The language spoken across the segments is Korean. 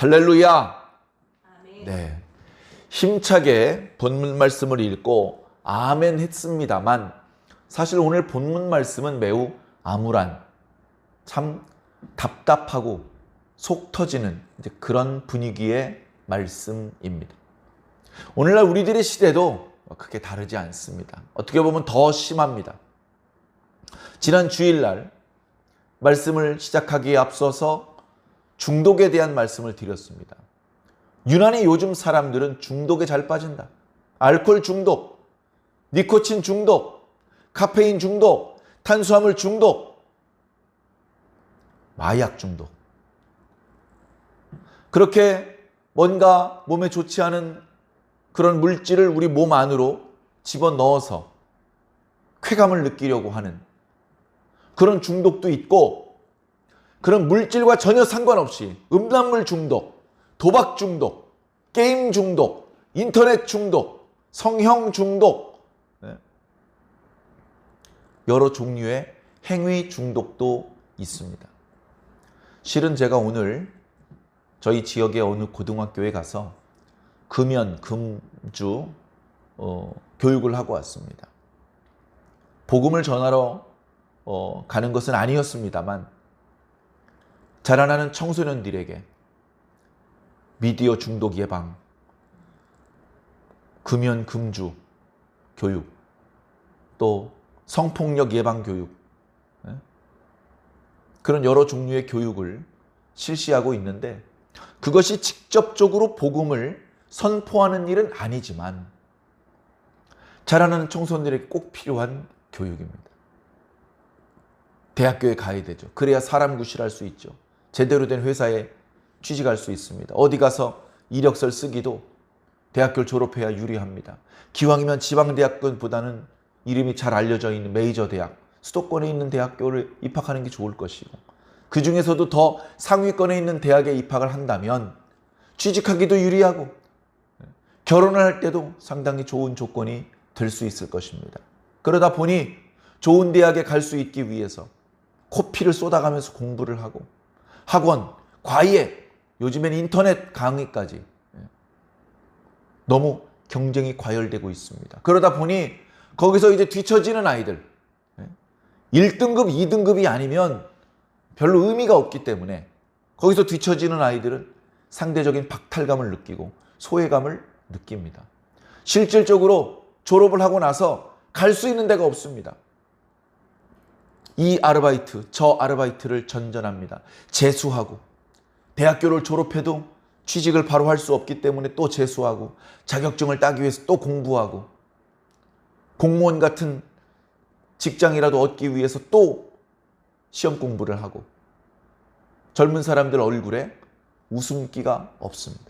할렐루야. 아멘. 네. 힘차게 본문 말씀을 읽고 아멘 했습니다만 사실 오늘 본문 말씀은 매우 암울한, 참 답답하고 속 터지는 그런 분위기의 말씀입니다. 오늘날 우리들의 시대도 크게 다르지 않습니다. 어떻게 보면 더 심합니다. 지난 주일날 말씀을 시작하기에 앞서서 중독에 대한 말씀을 드렸습니다. 유난히 요즘 사람들은 중독에 잘 빠진다. 알코올 중독, 니코틴 중독, 카페인 중독, 탄수화물 중독, 마약 중독. 그렇게 뭔가 몸에 좋지 않은 그런 물질을 우리 몸 안으로 집어넣어서 쾌감을 느끼려고 하는 그런 중독도 있고, 그런 물질과 전혀 상관없이 음란물 중독, 도박 중독, 게임 중독, 인터넷 중독, 성형 중독, 여러 종류의 행위 중독도 있습니다. 실은 제가 오늘 저희 지역의 어느 고등학교에 가서 금연, 금주 교육을 하고 왔습니다. 복음을 전하러 가는 것은 아니었습니다만 자라나는 청소년들에게 미디어 중독 예방, 금연, 금주 교육, 또 성폭력 예방 교육, 그런 여러 종류의 교육을 실시하고 있는데, 그것이 직접적으로 복음을 선포하는 일은 아니지만 자라나는 청소년들에게 꼭 필요한 교육입니다. 대학교에 가야 되죠. 그래야 사람 구실할 수 있죠. 제대로 된 회사에 취직할 수 있습니다. 어디 가서 이력서를 쓰기도 대학교를 졸업해야 유리합니다. 기왕이면 지방대학교보다는 이름이 잘 알려져 있는 메이저 대학, 수도권에 있는 대학교를 입학하는 게 좋을 것이고, 그 중에서도 더 상위권에 있는 대학에 입학을 한다면 취직하기도 유리하고 결혼을 할 때도 상당히 좋은 조건이 될 수 있을 것입니다. 그러다 보니 좋은 대학에 갈 수 있기 위해서 코피를 쏟아가면서 공부를 하고, 학원, 과외, 요즘엔 인터넷 강의까지 너무 경쟁이 과열되고 있습니다. 그러다 보니 거기서 이제 뒤처지는 아이들, 1등급, 2등급이 아니면 별로 의미가 없기 때문에 거기서 뒤처지는 아이들은 상대적인 박탈감을 느끼고 소외감을 느낍니다. 실질적으로 졸업을 하고 나서 갈 수 있는 데가 없습니다. 이 아르바이트, 저 아르바이트를 전전합니다. 재수하고, 대학교를 졸업해도 취직을 바로 할 수 없기 때문에 또 재수하고, 자격증을 따기 위해서 또 공부하고, 공무원 같은 직장이라도 얻기 위해서 또 시험 공부를 하고, 젊은 사람들 얼굴에 웃음기가 없습니다.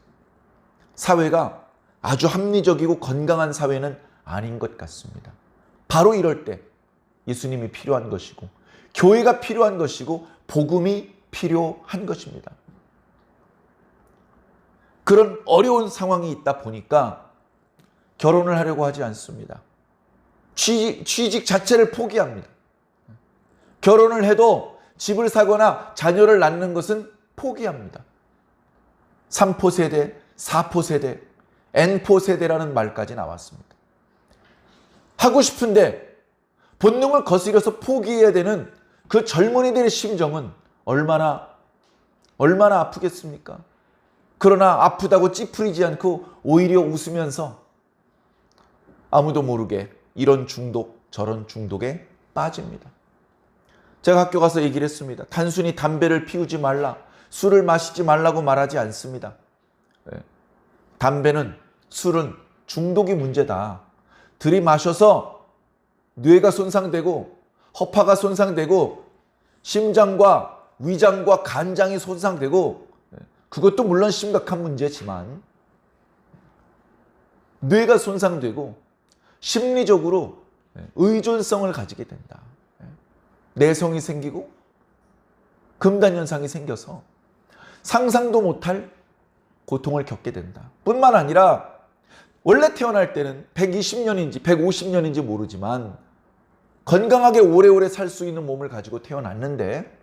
사회가 아주 합리적이고 건강한 사회는 아닌 것 같습니다. 바로 이럴 때 예수님이 필요한 것이고, 교회가 필요한 것이고, 복음이 필요한 것입니다. 그런 어려운 상황이 있다 보니까 결혼을 하려고 하지 않습니다. 취직 자체를 포기합니다. 결혼을 해도 집을 사거나 자녀를 낳는 것은 포기합니다. 3포 세대, 4포 세대, N포 세대라는 말까지 나왔습니다. 하고 싶은데 본능을 거스려서 포기해야 되는 그 젊은이들의 심정은 얼마나 아프겠습니까? 그러나 아프다고 찌푸리지 않고 오히려 웃으면서 아무도 모르게 이런 중독, 저런 중독에 빠집니다. 제가 학교 가서 얘기를 했습니다. 단순히 담배를 피우지 말라, 술을 마시지 말라고 말하지 않습니다. 담배는, 술은 중독이 문제다. 들이마셔서 뇌가 손상되고 허파가 손상되고 심장과 위장과 간장이 손상되고, 그것도 물론 심각한 문제지만 뇌가 손상되고 심리적으로 의존성을 가지게 된다. 내성이 생기고 금단현상이 생겨서 상상도 못할 고통을 겪게 된다. 뿐만 아니라 원래 태어날 때는 120년인지 150년인지 모르지만 건강하게 오래오래 살 수 있는 몸을 가지고 태어났는데,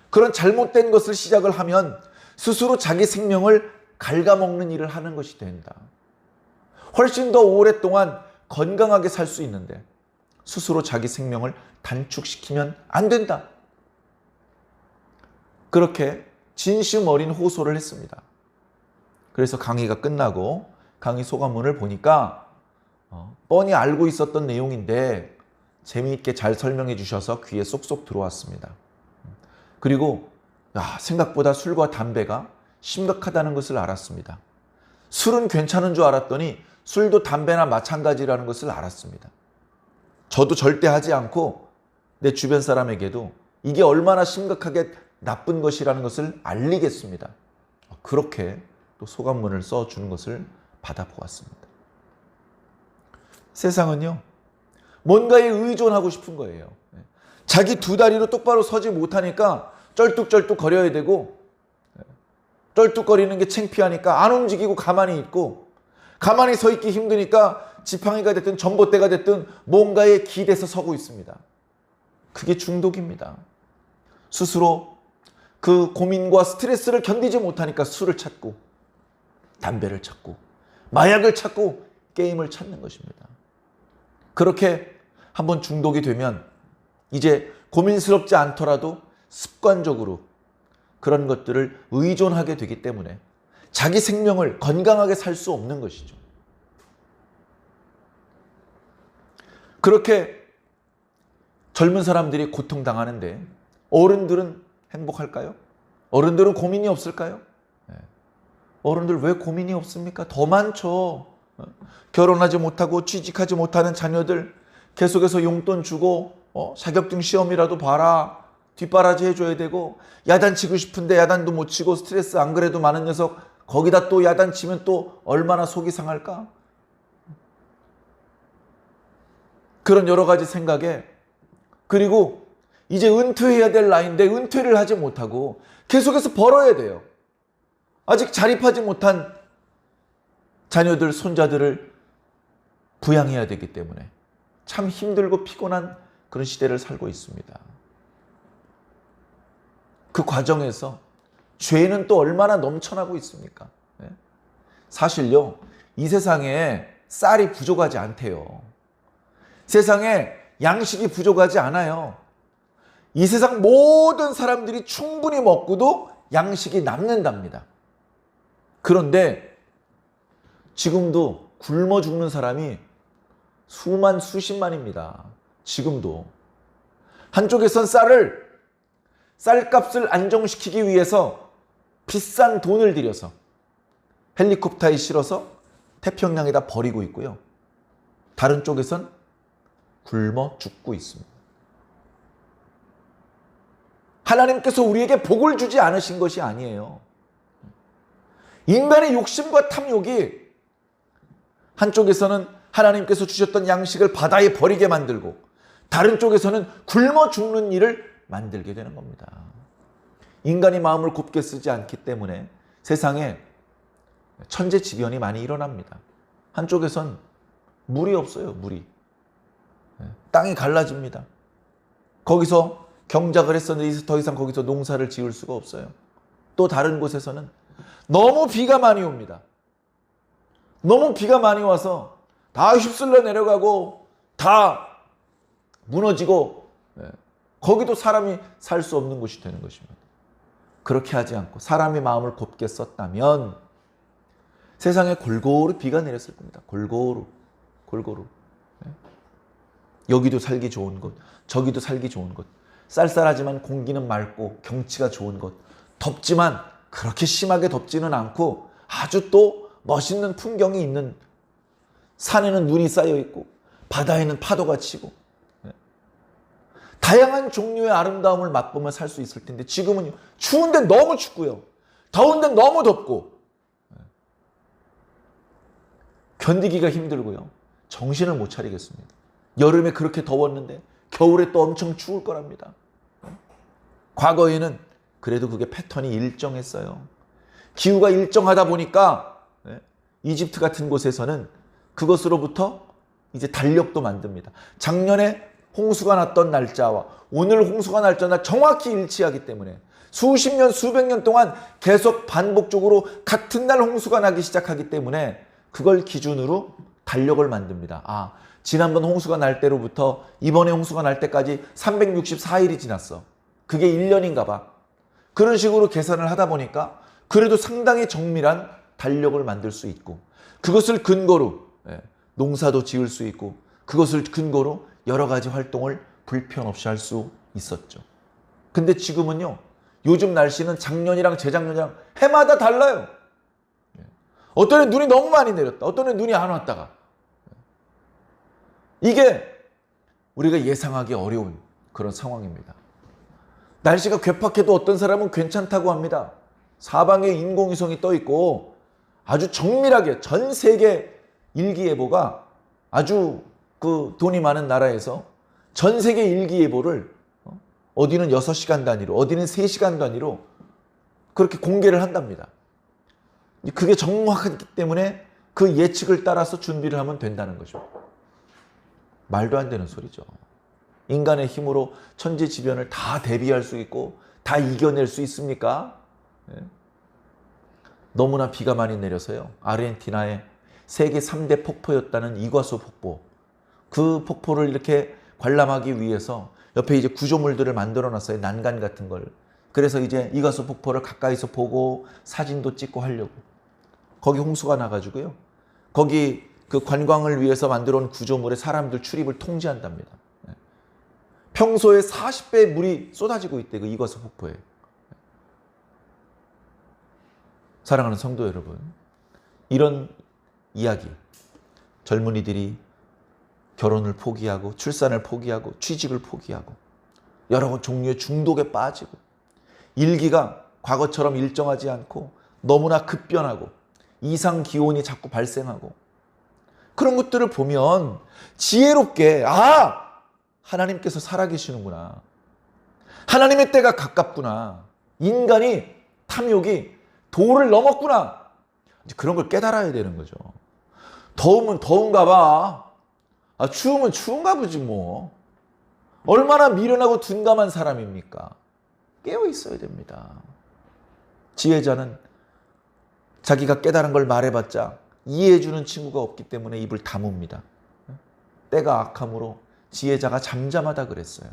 그런 잘못된 것을 시작을 하면 스스로 자기 생명을 갉아먹는 일을 하는 것이 된다. 훨씬 더 오랫동안 건강하게 살 수 있는데 스스로 자기 생명을 단축시키면 안 된다. 그렇게 진심 어린 호소를 했습니다. 그래서 강의가 끝나고 강의 소감문을 보니까 뻔히 알고 있었던 내용인데 재미있게 잘 설명해 주셔서 귀에 쏙쏙 들어왔습니다. 그리고 생각보다 술과 담배가 심각하다는 것을 알았습니다. 술은 괜찮은 줄 알았더니 술도 담배나 마찬가지라는 것을 알았습니다. 저도 절대 하지 않고 내 주변 사람에게도 이게 얼마나 심각하게 나쁜 것이라는 것을 알리겠습니다. 그렇게 또 소감문을 써주는 것을 받아보았습니다. 세상은요, 뭔가에 의존하고 싶은 거예요. 자기 두 다리로 똑바로 서지 못하니까 쩔뚝쩔뚝 거려야 되고, 쩔뚝거리는 게 창피하니까 안 움직이고 가만히 있고, 가만히 서 있기 힘드니까 지팡이가 됐든 전봇대가 됐든 뭔가에 기대서 서고 있습니다. 그게 중독입니다. 스스로 그 고민과 스트레스를 견디지 못하니까 술을 찾고 담배를 찾고 마약을 찾고 게임을 찾는 것입니다. 그렇게 한번 중독이 되면 이제 고민스럽지 않더라도 습관적으로 그런 것들을 의존하게 되기 때문에 자기 생명을 건강하게 살 수 없는 것이죠. 그렇게 젊은 사람들이 고통당하는데 어른들은 행복할까요? 어른들은 고민이 없을까요? 어른들 왜 고민이 없습니까? 더 많죠. 결혼하지 못하고 취직하지 못하는 자녀들 계속해서 용돈 주고 자격증 시험이라도 봐라. 뒷바라지 해줘야 되고, 야단 치고 싶은데 야단도 못 치고 스트레스 안 그래도 많은 녀석 거기다 또 야단 치면 또 얼마나 속이 상할까? 그런 여러 가지 생각에, 그리고 이제 은퇴해야 될 나이인데 은퇴를 하지 못하고 계속해서 벌어야 돼요. 아직 자립하지 못한 자녀들, 손자들을 부양해야 되기 때문에 참 힘들고 피곤한 그런 시대를 살고 있습니다. 그 과정에서 죄는 또 얼마나 넘쳐나고 있습니까? 사실요, 이 세상에 쌀이 부족하지 않대요. 세상에 양식이 부족하지 않아요. 이 세상 모든 사람들이 충분히 먹고도 양식이 남는답니다. 그런데 지금도 굶어 죽는 사람이 수만 수십만입니다. 지금도. 한쪽에선 쌀값을 안정시키기 위해서 비싼 돈을 들여서 헬리콥터에 실어서 태평양에다 버리고 있고요. 다른 쪽에선 굶어 죽고 있습니다. 하나님께서 우리에게 복을 주지 않으신 것이 아니에요. 인간의 욕심과 탐욕이 한쪽에서는 하나님께서 주셨던 양식을 바다에 버리게 만들고 다른 쪽에서는 굶어 죽는 일을 만들게 되는 겁니다. 인간이 마음을 곱게 쓰지 않기 때문에 세상에 천재지변이 많이 일어납니다. 한쪽에선 물이 없어요. 물이. 땅이 갈라집니다. 거기서 경작을 했었는데 더 이상 거기서 농사를 지을 수가 없어요. 또 다른 곳에서는 너무 비가 많이 옵니다. 너무 비가 많이 와서 다 휩쓸려 내려가고 다 무너지고 거기도 사람이 살 수 없는 곳이 되는 것입니다. 그렇게 하지 않고 사람의 마음을 곱게 썼다면 세상에 골고루 비가 내렸을 겁니다. 골고루. 여기도 살기 좋은 곳, 저기도 살기 좋은 곳, 쌀쌀하지만 공기는 맑고 경치가 좋은 곳, 덥지만 그렇게 심하게 덥지는 않고 아주 또 멋있는 풍경이 있는, 산에는 눈이 쌓여 있고 바다에는 파도가 치고 다양한 종류의 아름다움을 맛보며 살 수 있을 텐데 지금은 추운데 너무 춥고요, 더운데 너무 덥고 견디기가 힘들고요, 정신을 못 차리겠습니다. 여름에 그렇게 더웠는데 겨울에 또 엄청 추울 거랍니다. 과거에는 그래도 그게 패턴이 일정했어요. 기후가 일정하다 보니까 이집트 같은 곳에서는 그것으로부터 이제 달력도 만듭니다. 작년에 홍수가 났던 날짜와 오늘 홍수가 날 날짜 정확히 일치하기 때문에 수십 년, 수백 년 동안 계속 반복적으로 같은 날 홍수가 나기 시작하기 때문에 그걸 기준으로 달력을 만듭니다. 아, 지난번 홍수가 날 때로부터 이번에 홍수가 날 때까지 364일이 지났어. 그게 1년인가 봐. 그런 식으로 계산을 하다 보니까 그래도 상당히 정밀한 달력을 만들 수 있고, 그것을 근거로 농사도 지을 수 있고, 그것을 근거로 여러 가지 활동을 불편 없이 할 수 있었죠. 근데 지금은요, 요즘 날씨는 작년이랑 재작년이랑 해마다 달라요. 어떤 해 눈이 너무 많이 내렸다. 어떤 해 눈이 안 왔다가. 이게 우리가 예상하기 어려운 그런 상황입니다. 날씨가 괴팍해도 어떤 사람은 괜찮다고 합니다. 사방에 인공위성이 떠 있고 아주 정밀하게 전 세계 일기예보가, 아주 그 돈이 많은 나라에서 전 세계 일기예보를 어디는 6시간 단위로, 어디는 3시간 단위로 그렇게 공개를 한답니다. 그게 정확하기 때문에 그 예측을 따라서 준비를 하면 된다는 거죠. 말도 안 되는 소리죠. 인간의 힘으로 천재지변을 다 대비할 수 있고 다 이겨낼 수 있습니까? 너무나 비가 많이 내려서요, 아르헨티나의 세계 3대 폭포였다는 이과수 폭포, 그 폭포를 이렇게 관람하기 위해서 옆에 이제 구조물들을 만들어 놨어요. 난간 같은 걸. 그래서 이제 이과수 폭포를 가까이서 보고 사진도 찍고 하려고. 거기 홍수가 나가지고요, 거기 그 관광을 위해서 만들어 놓은 구조물에 사람들 출입을 통제한답니다. 평소에 40배의 물이 쏟아지고 있대, 그 이과수 폭포에. 사랑하는 성도 여러분, 이런 이야기, 젊은이들이 결혼을 포기하고 출산을 포기하고 취직을 포기하고 여러 종류의 중독에 빠지고, 일기가 과거처럼 일정하지 않고 너무나 급변하고 이상 기온이 자꾸 발생하고, 그런 것들을 보면 지혜롭게, 아, 하나님께서 살아계시는구나, 하나님의 때가 가깝구나, 인간이 탐욕이 도를 넘었구나, 그런 걸 깨달아야 되는 거죠. 더우면 더운가 봐, 아, 추우면 추운가 보지 뭐. 얼마나 미련하고 둔감한 사람입니까? 깨어 있어야 됩니다. 지혜자는 자기가 깨달은 걸 말해봤자 이해해주는 친구가 없기 때문에 입을 다뭅니다. 때가 악함으로 지혜자가 잠잠하다 그랬어요.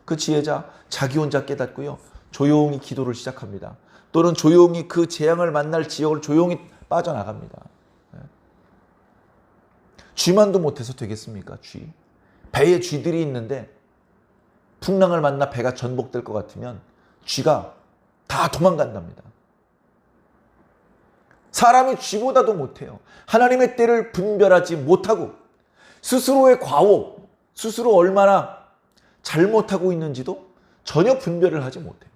그 지혜자 자기 혼자 깨닫고요, 조용히 기도를 시작합니다. 또는 조용히 그 재앙을 만날 지역을 조용히 빠져나갑니다. 쥐만도 못해서 되겠습니까? 쥐. 배에 쥐들이 있는데 풍랑을 만나 배가 전복될 것 같으면 쥐가 다 도망간답니다. 사람이 쥐보다도 못해요. 하나님의 때를 분별하지 못하고 스스로의 과오, 스스로 얼마나 잘못하고 있는지도 전혀 분별을 하지 못해요.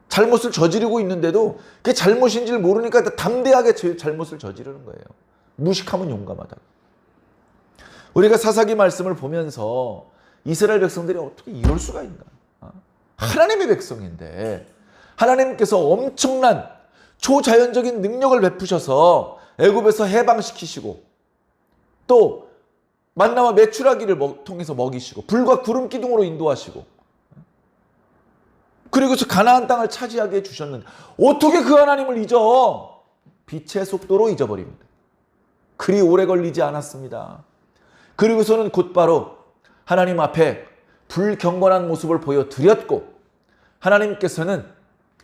잘못을 저지르고 있는데도 그게 잘못인지를 모르니까 담대하게 잘못을 저지르는 거예요. 무식하면 용감하다. 우리가 사사기 말씀을 보면서 이스라엘 백성들이 어떻게 이럴 수가 있나? 하나님의 백성인데 하나님께서 엄청난 초자연적인 능력을 베푸셔서 애굽에서 해방시키시고, 또 만나와 메추라기를 통해서 먹이시고, 불과 구름 기둥으로 인도하시고, 그리고 가나안 땅을 차지하게 해주셨는데 어떻게 그 하나님을 잊어? 빛의 속도로 잊어버립니다. 그리 오래 걸리지 않았습니다. 그리고서는 곧바로 하나님 앞에 불경건한 모습을 보여드렸고, 하나님께서는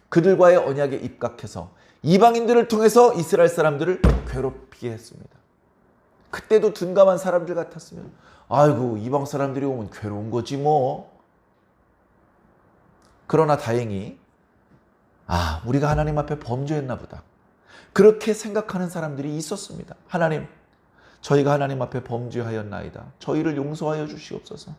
그들과의 언약에 입각해서 이방인들을 통해서 이스라엘 사람들을 괴롭히게 했습니다. 그때도 둔감한 사람들 같았으면 아이고, 이방 사람들이 오면 괴로운 거지 뭐. 그러나 다행히, 아, 우리가 하나님 앞에 범죄했나 보다, 그렇게 생각하는 사람들이 있었습니다. 하나님, 저희가 하나님 앞에 범죄하였나이다. 저희를 용서하여 주시옵소서.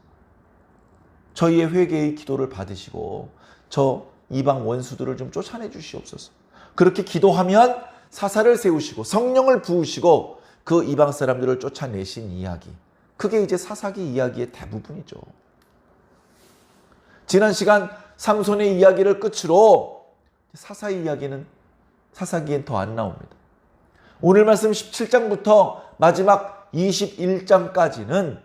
저희의 회개의 기도를 받으시고 저 이방 원수들을 좀 쫓아내 주시옵소서. 그렇게 기도하면 사사를 세우시고 성령을 부으시고 그 이방 사람들을 쫓아내신 이야기, 그게 이제 사사기 이야기의 대부분이죠. 지난 시간 삼손의 이야기를 끝으로 사사의 이야기는 사사기엔 더 안 나옵니다. 오늘 말씀 17장부터 마지막 21장까지는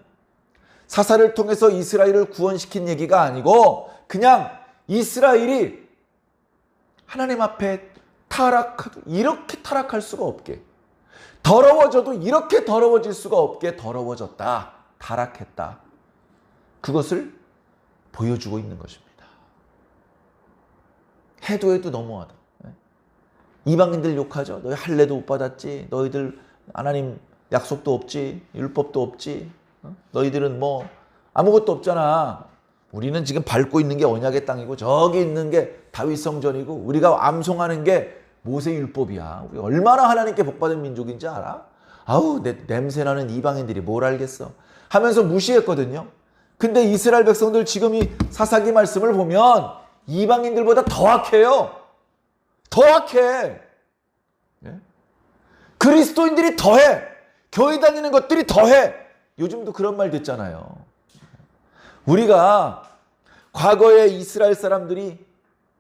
사사를 통해서 이스라엘을 구원시킨 얘기가 아니고 그냥 이스라엘이 하나님 앞에 이렇게 타락할 수가 없게, 더러워져도 이렇게 더러워질 수가 없게 더러워졌다, 타락했다. 그것을 보여주고 있는 것입니다. 해도 너무하다. 이방인들 욕하죠. 너희 할례도 못 받았지. 너희들 하나님 약속도 없지. 율법도 없지. 너희들은 뭐 아무것도 없잖아. 우리는 지금 밟고 있는 게 언약의 땅이고 저기 있는 게 다윗 성전이고 우리가 암송하는 게 모세 율법이야. 우리 얼마나 하나님께 복받은 민족인지 알아? 아우 냄새나는 이방인들이 뭘 알겠어 하면서 무시했거든요. 근데 이스라엘 백성들 지금 이 사사기 말씀을 보면 이방인들보다 더 악해요. 더 악해. 그리스도인들이 더해. 교회 다니는 것들이 더해. 요즘도 그런 말 듣잖아요. 우리가 과거에 이스라엘 사람들이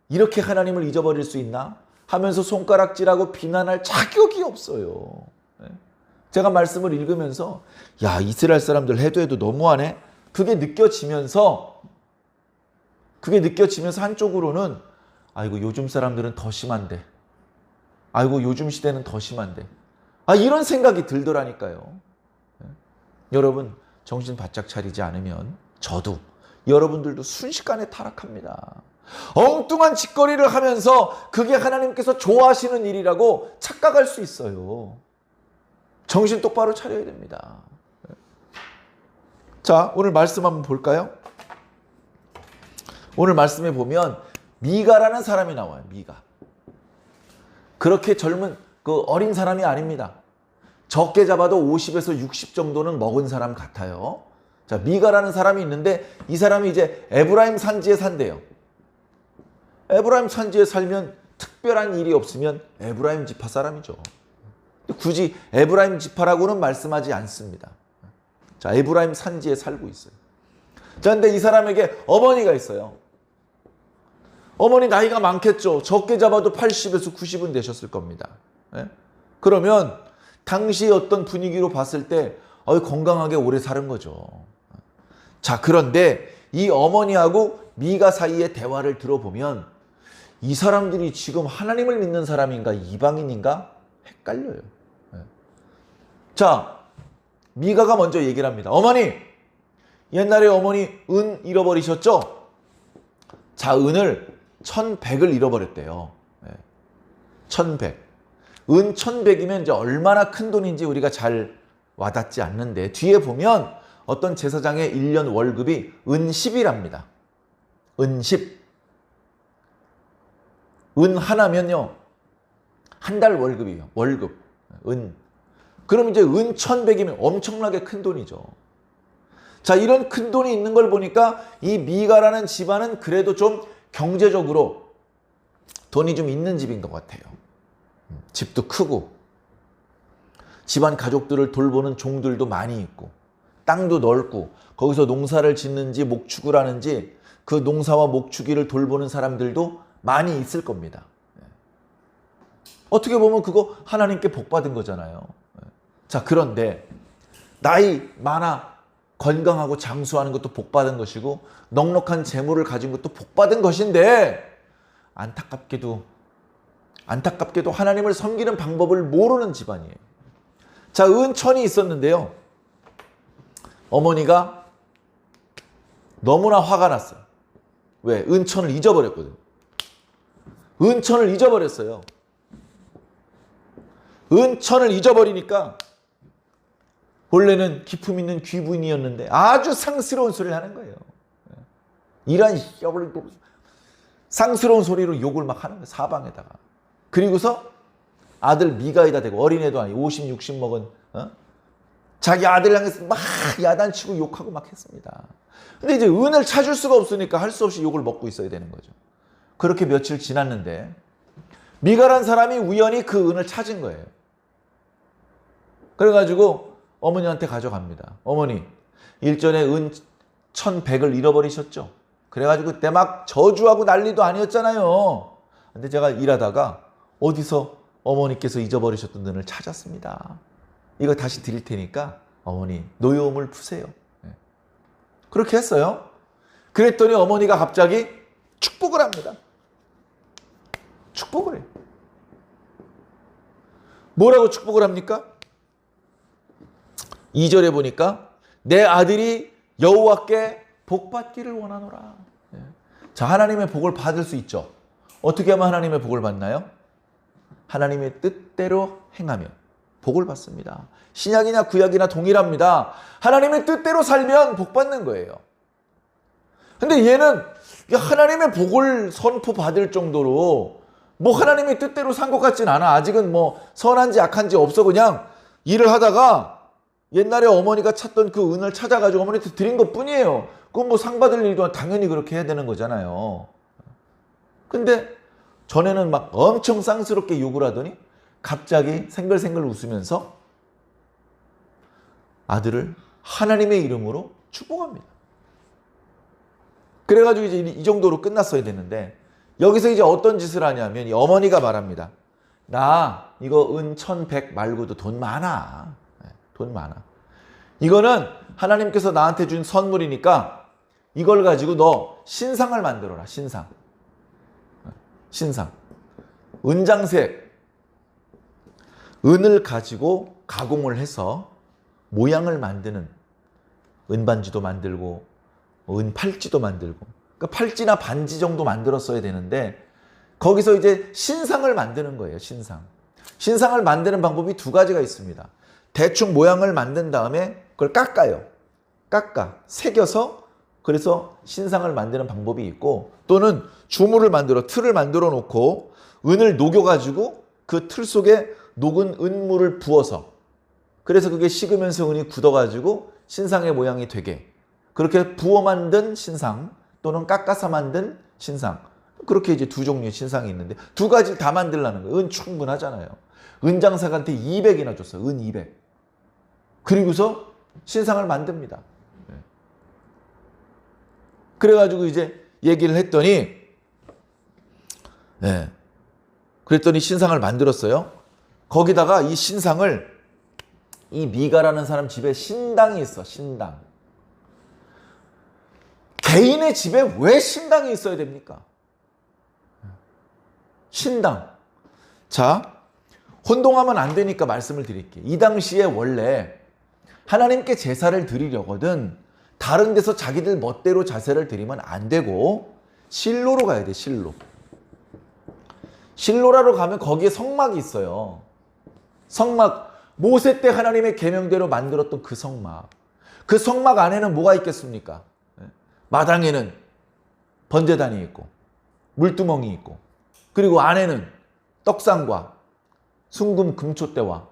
이렇게 하나님을 잊어버릴 수 있나 하면서 손가락질하고 비난할 자격이 없어요. 제가 말씀을 읽으면서 야, 이스라엘 사람들 해도 너무하네. 그게 느껴지면서 한쪽으로는 아이고 요즘 사람들은 더 심한데, 아이고 요즘 시대는 더 심한데, 이런 생각이 들더라니까요. 여러분 정신 바짝 차리지 않으면 저도 여러분들도 순식간에 타락합니다. 엉뚱한 짓거리를 하면서 그게 하나님께서 좋아하시는 일이라고 착각할 수 있어요. 정신 똑바로 차려야 됩니다. 자, 오늘 말씀 한번 볼까요? 오늘 말씀에 보면 미가라는 사람이 나와요. 미가. 그렇게 젊은 어린 사람이 아닙니다. 적게 잡아도 50에서 60 정도는 먹은 사람 같아요. 자, 미가라는 사람이 있는데 이 사람이 이제 에브라임 산지에 산대요. 에브라임 산지에 살면 특별한 일이 없으면 에브라임 지파 사람이죠. 굳이 에브라임 지파라고는 말씀하지 않습니다. 자, 에브라임 산지에 살고 있어요. 자, 근데 이 사람에게 어머니가 있어요. 어머니 나이가 많겠죠. 적게 잡아도 80에서 90은 되셨을 겁니다. 그러면 당시 어떤 분위기로 봤을 때 건강하게 오래 사는 거죠. 자, 그런데 이 어머니하고 미가 사이의 대화를 들어보면 이 사람들이 지금 하나님을 믿는 사람인가 이방인인가 헷갈려요. 자, 미가가 먼저 얘기를 합니다. 어머니, 옛날에 어머니 은 잃어버리셨죠? 자, 은을 1100을 잃어버렸대요. 1100. 은 1100이면 이제 얼마나 큰 돈인지 우리가 잘 와닿지 않는데 뒤에 보면 어떤 제사장의 1년 월급이 은 10이랍니다. 은 10. 은 하나면요. 한 달 월급이에요. 월급. 은. 그럼 이제 은 1100이면 엄청나게 큰 돈이죠. 자, 이런 큰 돈이 있는 걸 보니까 이 미가라는 집안은 그래도 좀 경제적으로 돈이 좀 있는 집인 것 같아요. 집도 크고 집안 가족들을 돌보는 종들도 많이 있고 땅도 넓고 거기서 농사를 짓는지 목축을 하는지 그 농사와 목축일을 돌보는 사람들도 많이 있을 겁니다. 어떻게 보면 그거 하나님께 복받은 거잖아요. 자, 그런데 나이 많아 건강하고 장수하는 것도 복받은 것이고 넉넉한 재물을 가진 것도 복받은 것인데 안타깝게도 하나님을 섬기는 방법을 모르는 집안이에요. 자, 은천이 있었는데요. 어머니가 너무나 화가 났어요. 왜? 은천을 잊어버렸거든요. 은천을 잊어버렸어요. 은천을 잊어버리니까 원래는 기품 있는 귀부인이었는데 아주 상스러운 소리를 하는 거예요. 이런 상스러운 소리로 욕을 막 하는 거예요. 사방에다가. 그리고서 아들 미가에다 대고 어린애도 아니고 50, 60 먹은 자기 아들 향해서 막 야단치고 욕하고 막 했습니다. 근데 이제 은을 찾을 수가 없으니까 할 수 없이 욕을 먹고 있어야 되는 거죠. 그렇게 며칠 지났는데 미가란 사람이 우연히 그 은을 찾은 거예요. 그래가지고 어머니한테 가져갑니다. 어머니, 일전에 은 1100을 잃어버리셨죠? 그래가지고 그때 막 저주하고 난리도 아니었잖아요. 근데 제가 일하다가 어디서 어머니께서 잊어버리셨던 은을 찾았습니다. 이거 다시 드릴 테니까 어머니 노여움을 푸세요. 그렇게 했어요. 그랬더니 어머니가 갑자기 축복을 합니다. 축복을 해요. 뭐라고 축복을 합니까? 2절에 보니까 내 아들이 여호와께 복받기를 원하노라. 자, 하나님의 복을 받을 수 있죠. 어떻게 하면 하나님의 복을 받나요? 하나님의 뜻대로 행하면 복을 받습니다. 신약이나 구약이나 동일합니다. 하나님의 뜻대로 살면 복 받는 거예요. 근데 얘는 하나님의 복을 선포받을 정도로 뭐 하나님의 뜻대로 산 것 같진 않아. 아직은 뭐 선한지 악한지 없어. 그냥 일을 하다가 옛날에 어머니가 찾던 그 은을 찾아가지고 어머니한테 드린 것 뿐이에요. 그건 뭐 상 받을 일도 당연히 그렇게 해야 되는 거잖아요. 근데 전에는 막 엄청 쌍스럽게 욕을 하더니 갑자기 생글생글 웃으면서 아들을 하나님의 이름으로 축복합니다. 그래가지고 이제 이 정도로 끝났어야 되는데 여기서 이제 어떤 짓을 하냐면 이 어머니가 말합니다. 나 이거 은 1100 말고도 돈 많아. 돈 많아. 이거는 하나님께서 나한테 준 선물이니까 이걸 가지고 너 신상을 만들어라. 신상. 신상. 은장색. 은을 가지고 가공을 해서 모양을 만드는 은반지도 만들고 은팔찌도 만들고 그러니까 팔찌나 반지 정도 만들었어야 되는데 거기서 이제 신상을 만드는 거예요. 신상. 신상을 만드는 방법이 두 가지가 있습니다. 대충 모양을 만든 다음에 그걸 깎아요. 깎아. 새겨서 그래서 신상을 만드는 방법이 있고 또는 주물을 만들어 틀을 만들어 놓고 은을 녹여가지고 그 틀 속에 녹은 은물을 부어서 그래서 그게 식으면서 은이 굳어가지고 신상의 모양이 되게 그렇게 부어 만든 신상 또는 깎아서 만든 신상 그렇게 이제 두 종류의 신상이 있는데 두 가지 다 만들라는 거예요. 은 충분하잖아요. 은장사한테 200이나 줬어요. 은 200. 그리고서 신상을 만듭니다. 그래가지고 이제 얘기를 했더니 그랬더니 신상을 만들었어요. 거기다가 이 신상을 이 미가라는 사람 집에 신당이 있어. 신당. 개인의 집에 왜 신당이 있어야 됩니까? 신당. 자, 혼동하면 안 되니까 말씀을 드릴게요. 이 당시에 원래 하나님께 제사를 드리려거든 다른 데서 자기들 멋대로 제사를 드리면 안 되고 실로로 가야 돼. 실로. 실로라로 가면 거기에 성막이 있어요. 성막. 모세 때 하나님의 계명대로 만들었던 그 성막. 그 성막 안에는 뭐가 있겠습니까? 마당에는 번제단이 있고 물두멍이 있고 그리고 안에는 떡상과 순금 금초대와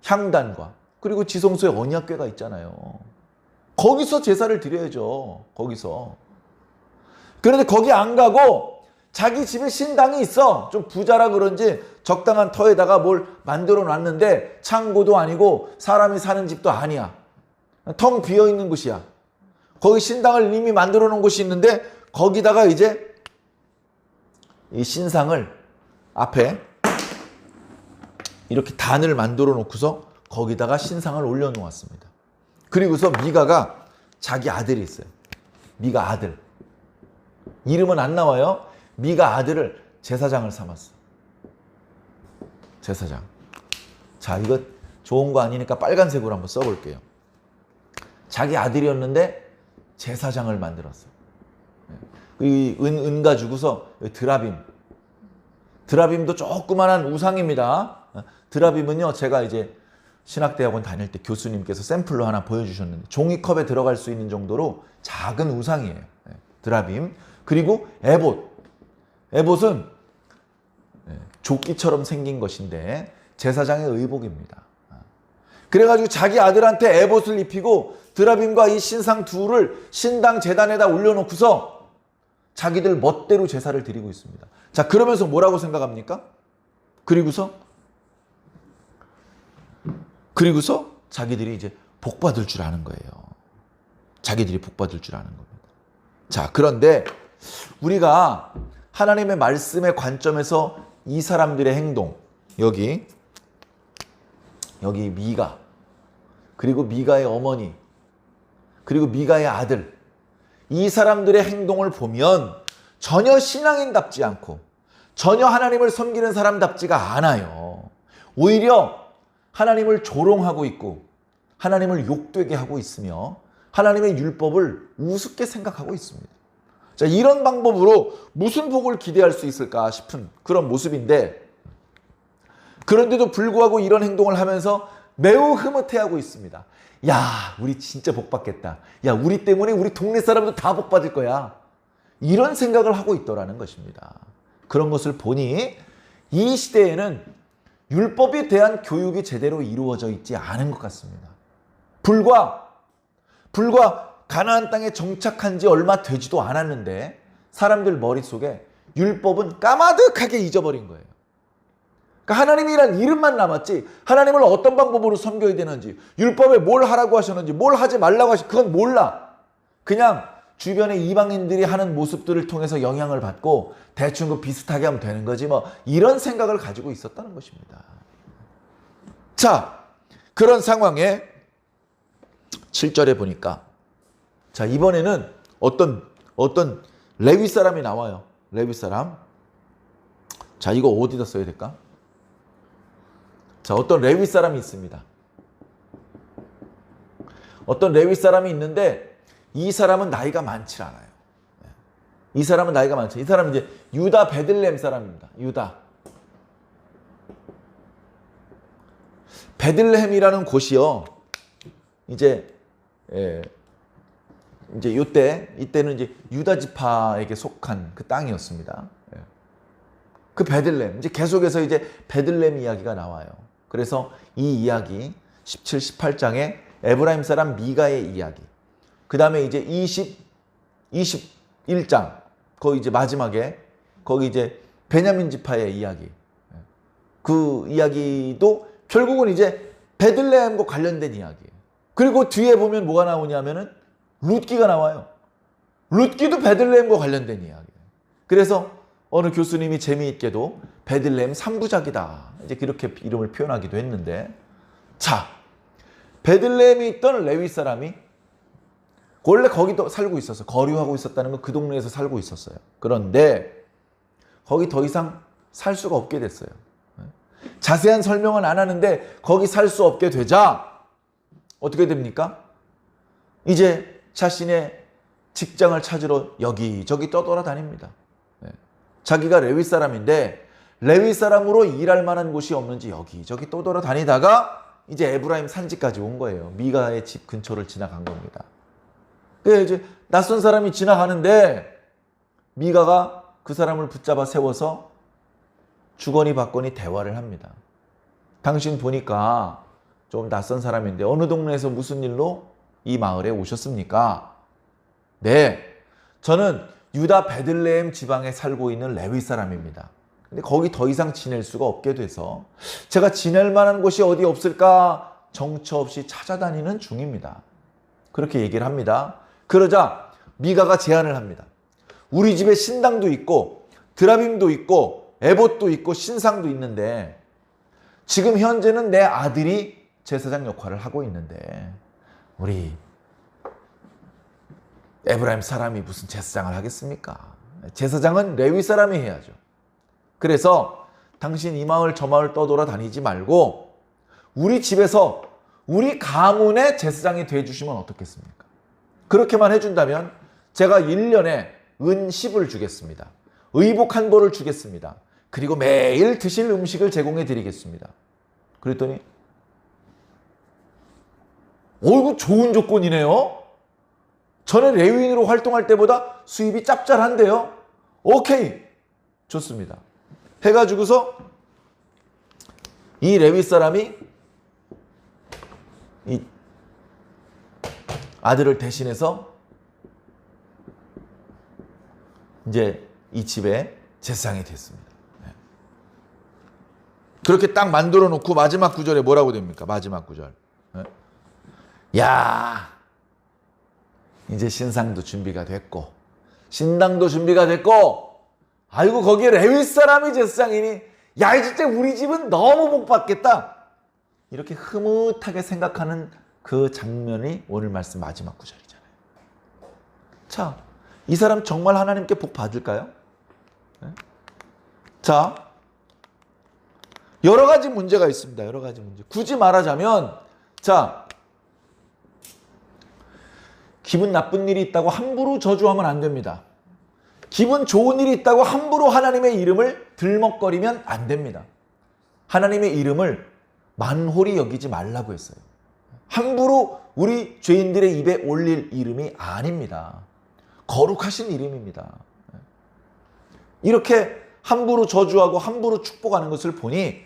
향단과 그리고 지성소에 언약궤가 있잖아요. 거기서 제사를 드려야죠. 거기서. 그런데 거기 안 가고 자기 집에 신당이 있어. 좀 부자라 그런지 적당한 터에다가 뭘 만들어 놨는데 창고도 아니고 사람이 사는 집도 아니야. 텅 비어 있는 곳이야. 거기 신당을 이미 만들어 놓은 곳이 있는데 거기다가 이제 이 신상을 앞에 이렇게 단을 만들어 놓고서 거기다가 신상을 올려 놓았습니다. 그리고서 미가가 자기 아들이 있어요. 미가 아들. 이름은 안 나와요. 미가 아들을 제사장을 삼았어. 제사장. 자, 이거 좋은 거 아니니까 빨간색으로 한번 써볼게요. 자기 아들이었는데 제사장을 만들었어. 이 은 가지고서 드라빔. 드라빔도 조그만한 우상입니다. 드라빔은요, 제가 이제 신학대학원 다닐 때 교수님께서 샘플로 하나 보여주셨는데 종이컵에 들어갈 수 있는 정도로 작은 우상이에요. 드라빔. 그리고 에봇. 에봇은 조끼처럼 생긴 것인데 제사장의 의복입니다. 그래가지고 자기 아들한테 에봇을 입히고 드라빔과 이 신상 둘을 신당 제단에다 올려놓고서 자기들 멋대로 제사를 드리고 있습니다. 자, 그러면서 뭐라고 생각합니까? 그리고서 자기들이 이제 복 받을 줄 아는 거예요. 자기들이 복 받을 줄 아는 겁니다. 자, 그런데 우리가 하나님의 말씀의 관점에서 이 사람들의 행동, 여기 미가, 그리고 미가의 어머니, 그리고 미가의 아들, 이 사람들의 행동을 보면 전혀 신앙인답지 않고 전혀 하나님을 섬기는 사람답지가 않아요. 오히려 하나님을 조롱하고 있고 하나님을 욕되게 하고 있으며 하나님의 율법을 우습게 생각하고 있습니다. 자, 이런 방법으로 무슨 복을 기대할 수 있을까 싶은 그런 모습인데, 그런데도 불구하고 이런 행동을 하면서 매우 흐뭇해하고 있습니다. 야, 우리 진짜 복 받겠다. 야, 우리 때문에 우리 동네 사람도 다 복 받을 거야. 이런 생각을 하고 있더라는 것입니다. 그런 것을 보니 이 시대에는 율법에 대한 교육이 제대로 이루어져 있지 않은 것 같습니다. 불과 가나안 땅에 정착한 지 얼마 되지도 않았는데 사람들 머릿속에 율법은 까마득하게 잊어버린 거예요. 그러니까 하나님이란 이름만 남았지 하나님을 어떤 방법으로 섬겨야 되는지, 율법에 뭘 하라고 하셨는지, 뭘 하지 말라고 하셨는지 그건 몰라. 그냥 주변의 이방인들이 하는 모습들을 통해서 영향을 받고 대충 그 비슷하게 하면 되는 거지 뭐, 이런 생각을 가지고 있었다는 것입니다. 자, 그런 상황에 7절에 보니까, 자, 이번에는 어떤 레위 사람이 나와요. 레위 사람. 자, 이거 어디다 써야 될까? 자, 어떤 레위 사람이 있습니다. 어떤 레위 사람이 있는데 이 사람은 나이가 많지 않아요. 이 사람은 나이가 많죠. 이 사람은 이제 유다 베들레헴 사람입니다. 유다. 베들레헴이라는 곳이요. 이때는 이제 유다 지파에게 속한 그 땅이었습니다. 그 베들레헴, 이제 계속해서 이제 베들레헴 이야기가 나와요. 그래서 이 이야기 17, 18장에 에브라임 사람 미가의 이야기, 그 다음에 이제 21장 거기 이제 마지막에 거기 이제 베냐민 지파의 이야기, 그 이야기도 결국은 이제 베들레헴과 관련된 이야기예요. 그리고 뒤에 보면 뭐가 나오냐면은 룻기가 나와요. 룻기도 베들레헴과 관련된 이야기예요. 그래서 어느 교수님이 재미있게도 베들레헴 3부작이다, 이제 그렇게 이름을 표현하기도 했는데, 자, 베들레헴에 있던 레위 사람이 원래 거기도 살고 있었어요. 거류하고 있었다는 건 그 동네에서 살고 있었어요. 그런데 거기 더 이상 살 수가 없게 됐어요. 자세한 설명은 안 하는데 거기 살 수 없게 되자 어떻게 됩니까? 이제 자신의 직장을 찾으러 여기저기 떠돌아다닙니다. 자기가 레위 사람인데 레위 사람으로 일할 만한 곳이 없는지 여기저기 떠돌아다니다가 이제 에브라임 산지까지 온 거예요. 미가의 집 근처를 지나간 겁니다. 이제 낯선 사람이 지나가는데 미가가 그 사람을 붙잡아 세워서 주거니 받거니 대화를 합니다. 당신 보니까 좀 낯선 사람인데 어느 동네에서 무슨 일로 이 마을에 오셨습니까? 네, 저는 유다 베들레헴 지방에 살고 있는 레위 사람입니다. 근데 거기 더 이상 지낼 수가 없게 돼서 제가 지낼 만한 곳이 어디 없을까 정처 없이 찾아다니는 중입니다. 그렇게 얘기를 합니다. 그러자 미가가 제안을 합니다. 우리 집에 신당도 있고 드라빔도 있고 에봇도 있고 신상도 있는데 지금 현재는 내 아들이 제사장 역할을 하고 있는데 우리 에브라임 사람이 무슨 제사장을 하겠습니까? 제사장은 레위 사람이 해야죠. 그래서 당신 이 마을 저 마을 떠돌아다니지 말고 우리 집에서 우리 가문의 제사장이 되어주시면 어떻겠습니까? 그렇게만 해준다면 제가 1년에 은 10을 주겠습니다. 의복 한 벌을 주겠습니다. 그리고 매일 드실 음식을 제공해 드리겠습니다. 그랬더니 이거 좋은 조건이네요. 저는 레위인으로 활동할 때보다 수입이 짭짤한데요. 오케이, 좋습니다. 해가지고서 이 레위 사람이 이 아들을 대신해서 이제 이 집에 제사장이 됐습니다. 그렇게 딱 만들어 놓고 마지막 구절에 뭐라고 됩니까? 마지막 구절. 야, 이제 신상도 준비가 됐고 신당도 준비가 됐고 아이고 거기에 레위 사람이 제사장이니 야 진짜 우리 집은 너무 복 받겠다, 이렇게 흐뭇하게 생각하는 그 장면이 오늘 말씀 마지막 구절이잖아요. 자, 이 사람 정말 하나님께 복 받을까요? 자, 여러 가지 문제가 있습니다. 여러 가지 문제. 굳이 말하자면, 자, 기분 나쁜 일이 있다고 함부로 저주하면 안 됩니다. 기분 좋은 일이 있다고 함부로 하나님의 이름을 들먹거리면 안 됩니다. 하나님의 이름을 만홀히 여기지 말라고 했어요. 함부로 우리 죄인들의 입에 올릴 이름이 아닙니다. 거룩하신 이름입니다. 이렇게 함부로 저주하고 함부로 축복하는 것을 보니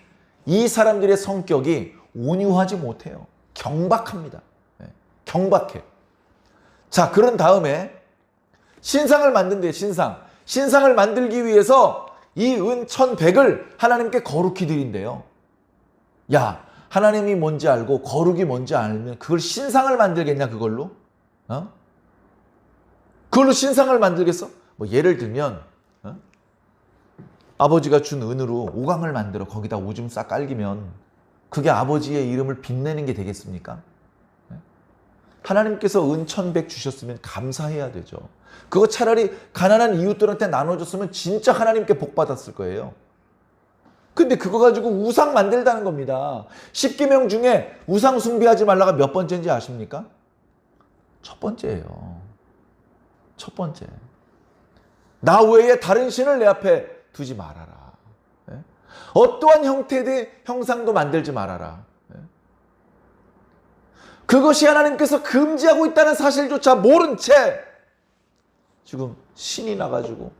이 사람들의 성격이 온유하지 못해요. 경박합니다. 경박해. 자, 그런 다음에 신상을 만든대요. 신상을 만들기 위해서 이 은 1100을 하나님께 거룩히 드린대요. 야, 하나님이 뭔지 알고 거룩이 뭔지 알면 그걸 신상을 만들겠냐, 그걸로? 그걸로 신상을 만들겠어? 뭐 예를 들면 아버지가 준 은으로 오강을 만들어 거기다 오줌 싹 깔기면 그게 아버지의 이름을 빛내는 게 되겠습니까? 하나님께서 은 1100 주셨으면 감사해야 되죠. 그거 차라리 가난한 이웃들한테 나눠줬으면 진짜 하나님께 복 받았을 거예요. 근데 그거 가지고 우상 만들다는 겁니다. 10계명 중에 우상 숭배하지 말라가 몇 번째인지 아십니까? 첫 번째예요. 첫 번째. 나 외에 다른 신을 내 앞에 두지 말아라. 어떠한 형태의 형상도 만들지 말아라. 그것이 하나님께서 금지하고 있다는 사실조차 모른 채 지금 신이 나가지고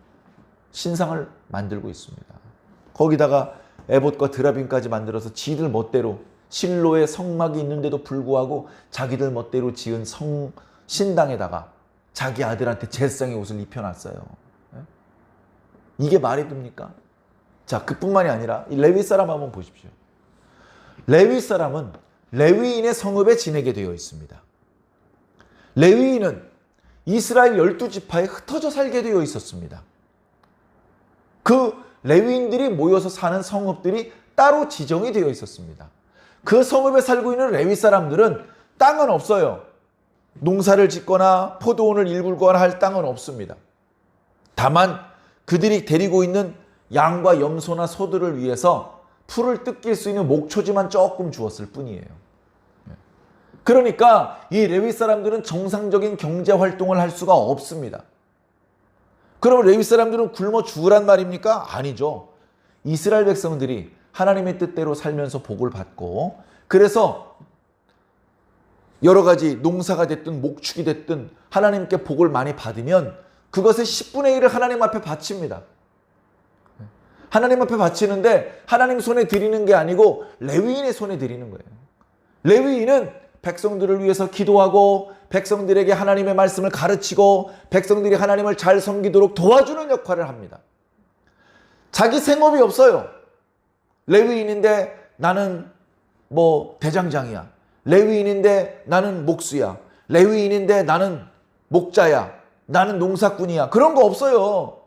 신상을 만들고 있습니다. 거기다가 에봇과 드라빔까지 만들어서 지들 멋대로 실로의 성막이 있는데도 불구하고 자기들 멋대로 지은 신당에다가 자기 아들한테 제사장의 옷을 입혀놨어요. 이게 말이 됩니까? 자, 그뿐만이 아니라 이 레위 사람 한번 보십시오. 레위 사람은 레위인의 성읍에 지내게 되어 있습니다. 레위인은 이스라엘 12지파에 흩어져 살게 되어 있었습니다. 그 레위인들이 모여서 사는 성읍들이 따로 지정이 되어 있었습니다. 그 성읍에 살고 있는 레위 사람들은 땅은 없어요. 농사를 짓거나 포도원을 일굴거나 할 땅은 없습니다. 다만 그들이 데리고 있는 양과 염소나 소들을 위해서 풀을 뜯길 수 있는 목초지만 조금 주었을 뿐이에요. 그러니까 이 레위 사람들은 정상적인 경제 활동을 할 수가 없습니다. 그럼 레위 사람들은 굶어 죽으란 말입니까? 아니죠. 이스라엘 백성들이 하나님의 뜻대로 살면서 복을 받고, 그래서 여러 가지 농사가 됐든 목축이 됐든 하나님께 복을 많이 받으면 그것의 10분의 1을 하나님 앞에 바칩니다. 하나님 앞에 바치는데 하나님 손에 드리는 게 아니고 레위인의 손에 드리는 거예요. 레위인은 백성들을 위해서 기도하고 백성들에게 하나님의 말씀을 가르치고 백성들이 하나님을 잘 섬기도록 도와주는 역할을 합니다. 자기 생업이 없어요. 레위인인데 나는 뭐 대장장이야. 레위인인데 나는 목수야. 레위인인데 나는 목자야. 나는 농사꾼이야. 그런 거 없어요.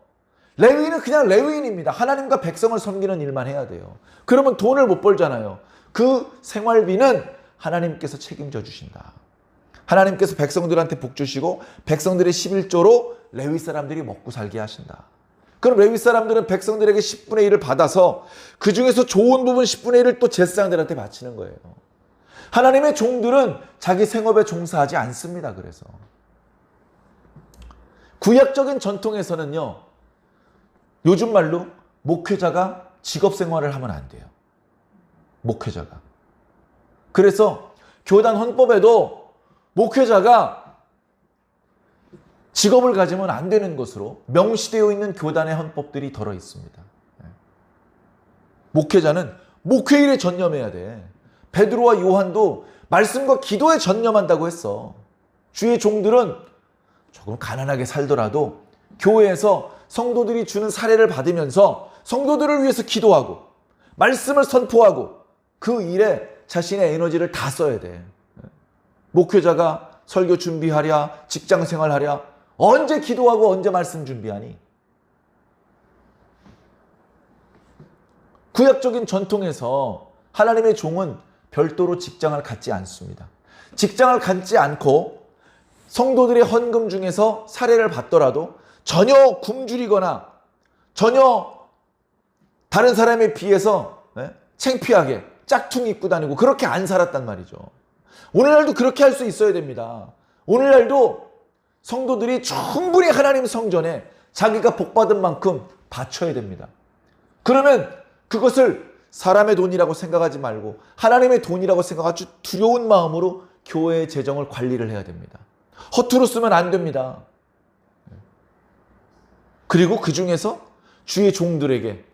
레위인은 그냥 레위인입니다. 하나님과 백성을 섬기는 일만 해야 돼요. 그러면 돈을 못 벌잖아요. 그 생활비는 하나님께서 책임져 주신다. 하나님께서 백성들한테 복 주시고 백성들의 11조로 레위 사람들이 먹고 살게 하신다. 그럼 레위 사람들은 백성들에게 10분의 1을 받아서 그 중에서 좋은 부분 10분의 1을 또 제사장들한테 바치는 거예요. 하나님의 종들은 자기 생업에 종사하지 않습니다. 그래서 구약적인 전통에서는요, 요즘 말로 목회자가 직업 생활을 하면 안 돼요. 목회자가. 그래서 교단 헌법에도 목회자가 직업을 가지면 안 되는 것으로 명시되어 있는 교단의 헌법들이 들어 있습니다. 목회자는 목회일에 전념해야 돼. 베드로와 요한도 말씀과 기도에 전념한다고 했어. 주의 종들은 조금 가난하게 살더라도 교회에서 성도들이 주는 사례를 받으면서 성도들을 위해서 기도하고 말씀을 선포하고 그 일에 자신의 에너지를 다 써야 돼. 목회자가 설교 준비하랴, 직장 생활하랴, 언제 기도하고 언제 말씀 준비하니? 구약적인 전통에서 하나님의 종은 별도로 직장을 갖지 않습니다. 직장을 갖지 않고 성도들의 헌금 중에서 사례를 받더라도 전혀 굶주리거나 전혀 다른 사람에 비해서 창피하게 짝퉁 입고 다니고 그렇게 안 살았단 말이죠. 오늘날도 그렇게 할 수 있어야 됩니다. 오늘날도 성도들이 충분히 하나님 성전에 자기가 복받은 만큼 바쳐야 됩니다. 그러면 그것을 사람의 돈이라고 생각하지 말고 하나님의 돈이라고 생각하고 두려운 마음으로 교회의 재정을 관리를 해야 됩니다. 허투루 쓰면 안 됩니다. 그리고 그 중에서 주의 종들에게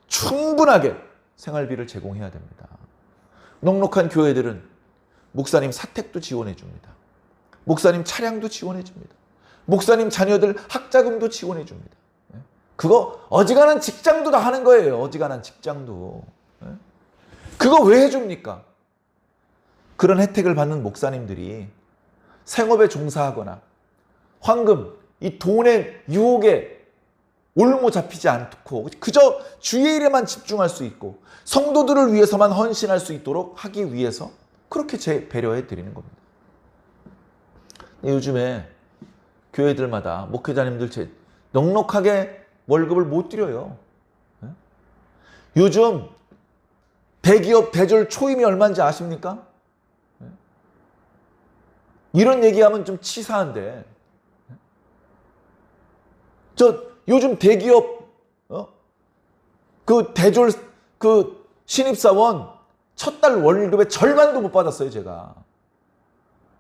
충분하게 생활비를 제공해야 됩니다. 넉넉한 교회들은 목사님 사택도 지원해 줍니다. 목사님 차량도 지원해 줍니다. 목사님 자녀들 학자금도 지원해 줍니다. 그거 어지간한 직장도 다 하는 거예요. 어지간한 직장도. 그거 왜 해줍니까? 그런 혜택을 받는 목사님들이 생업에 종사하거나 황금, 이 돈의 유혹에 올무 잡히지 않고 그저 주의 일에만 집중할 수 있고 성도들을 위해서만 헌신할 수 있도록 하기 위해서 그렇게 배려해 드리는 겁니다. 요즘에 교회들마다 목회자님들 넉넉하게 월급을 못 드려요. 요즘 대기업 대졸 초임이 얼마인지 아십니까? 이런 얘기하면 좀 치사한데 저 요즘 대기업 그 대졸 그 신입사원 첫 달 월급의 절반도 못 받았어요. 제가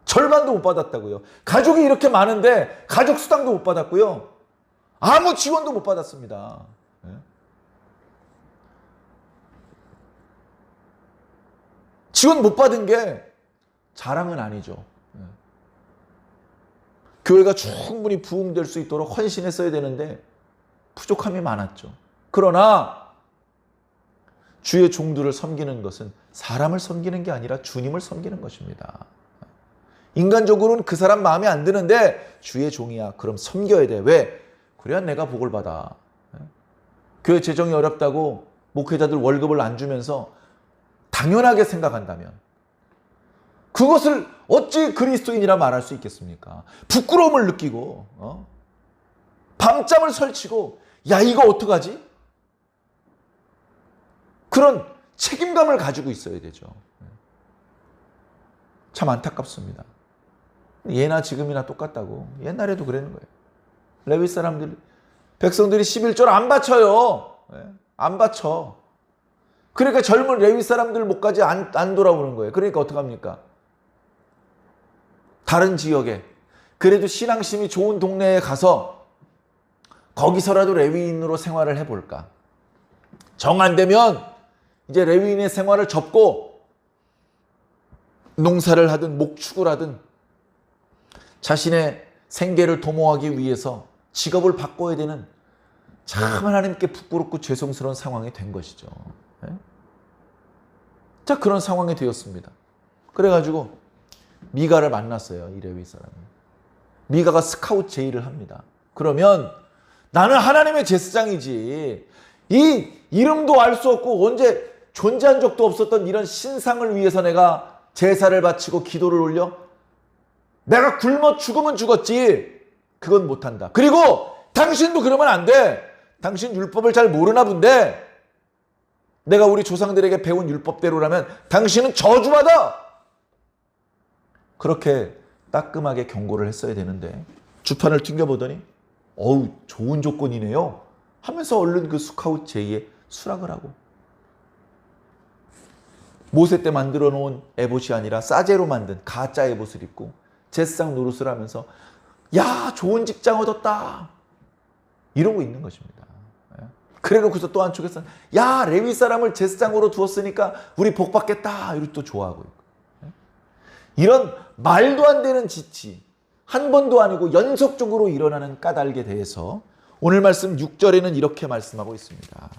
절반도 못 받았다고요. 가족이 이렇게 많은데 가족 수당도 못 받았고요. 아무 지원도 못 받았습니다. 지원 못 받은 게 자랑은 아니죠. 교회가 충분히 부흥될 수 있도록 헌신했어야 되는데 부족함이 많았죠. 그러나 주의 종들을 섬기는 것은 사람을 섬기는 게 아니라 주님을 섬기는 것입니다. 인간적으로는 그 사람 마음에 안 드는데 주의 종이야. 그럼 섬겨야 돼. 왜? 그래야 내가 복을 받아. 교회 재정이 어렵다고 목회자들 월급을 안 주면서 당연하게 생각한다면 그것을 어찌 그리스도인이라 말할 수 있겠습니까? 부끄러움을 느끼고 밤잠을 설치고 야 이거 어떡하지? 그런 책임감을 가지고 있어야 되죠. 참 안타깝습니다. 예나 지금이나 똑같다고. 옛날에도 그러는 거예요. 레위 사람들, 백성들이 11조를 안 바쳐요. 안 바쳐. 그러니까 젊은 레위 사람들 목까지 안 돌아오는 거예요. 그러니까 어떡합니까? 다른 지역에 그래도 신앙심이 좋은 동네에 가서 거기서라도 레위인으로 생활을 해볼까? 정 안 되면 이제 레위인의 생활을 접고 농사를 하든 목축을 하든 자신의 생계를 도모하기 위해서 직업을 바꿔야 되는 참 하나님께 부끄럽고 죄송스러운 상황이 된 것이죠. 자, 그런 상황이 되었습니다. 그래가지고 미가를 만났어요. 이 레위 사람이. 미가가 스카웃 제의를 합니다. 그러면 나는 하나님의 제사장이지. 이 이름도 알 수 없고 언제 존재한 적도 없었던 이런 신상을 위해서 내가 제사를 바치고 기도를 올려? 내가 굶어 죽으면 죽었지. 그건 못한다. 그리고 당신도 그러면 안 돼. 당신 율법을 잘 모르나 본데 내가 우리 조상들에게 배운 율법대로라면 당신은 저주받아. 그렇게 따끔하게 경고를 했어야 되는데 주판을 튕겨보더니 어우 좋은 조건이네요 하면서 얼른 그 스카웃 제의에 수락을 하고 모세 때 만들어 놓은 에봇이 아니라 싸제로 만든 가짜 에봇을 입고 제사장 노릇을 하면서 야 좋은 직장 얻었다 이러고 있는 것입니다. 그래놓고서 또 한쪽에서는 야 레위 사람을 제사장으로 두었으니까 우리 복 받겠다 이러고 또 좋아하고 있고 이런 말도 안 되는 지치 한 번도 아니고 연속적으로 일어나는 까닭에 대해서 오늘 말씀 6절에는 이렇게 말씀하고 있습니다.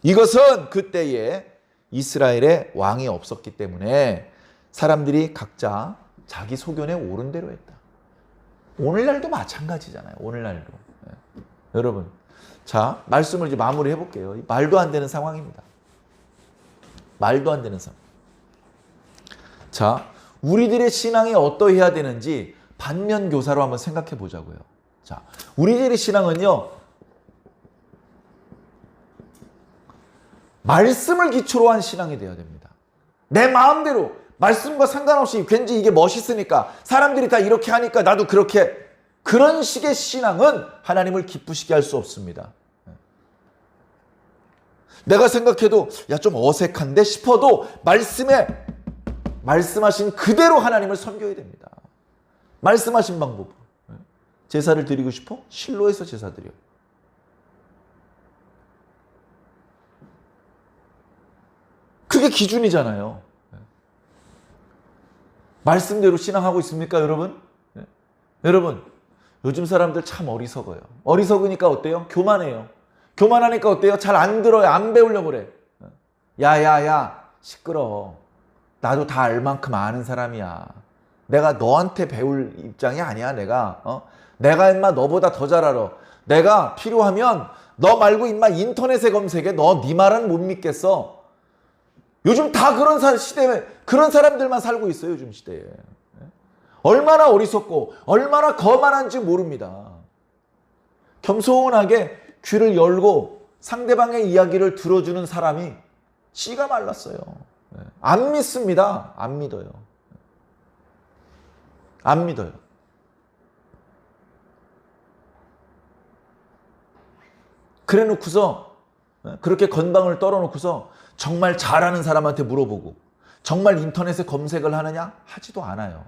이것은 그때에 이스라엘에 왕이 없었기 때문에 사람들이 각자 자기 소견에 옳은 대로 했다. 오늘날도 마찬가지잖아요. 오늘날도. 여러분 자 말씀을 이제 마무리해 볼게요. 말도 안 되는 상황입니다. 말도 안 되는 상황. 자 우리들의 신앙이 어떠해야 되는지 반면 교사로 한번 생각해 보자고요. 자, 우리들의 신앙은요. 말씀을 기초로 한 신앙이 되어야 됩니다. 내 마음대로 말씀과 상관없이 왠지 이게 멋있으니까 사람들이 다 이렇게 하니까 나도 그렇게, 그런 식의 신앙은 하나님을 기쁘시게 할 수 없습니다. 내가 생각해도 야 좀 어색한데 싶어도 말씀하신 그대로 하나님을 섬겨야 됩니다. 말씀하신 방법으로. 제사를 드리고 싶어? 실로에서 제사 드려. 그게 기준이잖아요. 말씀대로 신앙하고 있습니까, 여러분? 여러분, 요즘 사람들 참 어리석어요. 어리석으니까 어때요? 교만해요. 교만하니까 어때요? 잘 안 들어요. 안 배우려고 그래. 야야야, 시끄러워. 나도 다 알 만큼 아는 사람이야. 내가 너한테 배울 입장이 아니야. 내가 임마 너보다 더 잘 알아. 내가 필요하면 너 말고 임마 인터넷에 검색해. 너 네 말은 못 믿겠어. 요즘 다 그런 시대에 그런 사람들만 살고 있어요. 요즘 시대에. 얼마나 어리석고 얼마나 거만한지 모릅니다. 겸손하게 귀를 열고 상대방의 이야기를 들어주는 사람이 씨가 말랐어요. 안 믿습니다. 안 믿어요. 안 믿어요. 그래 놓고서, 그렇게 건방을 떨어놓고서 정말 잘하는 사람한테 물어보고 정말 인터넷에 검색을 하느냐? 하지도 않아요.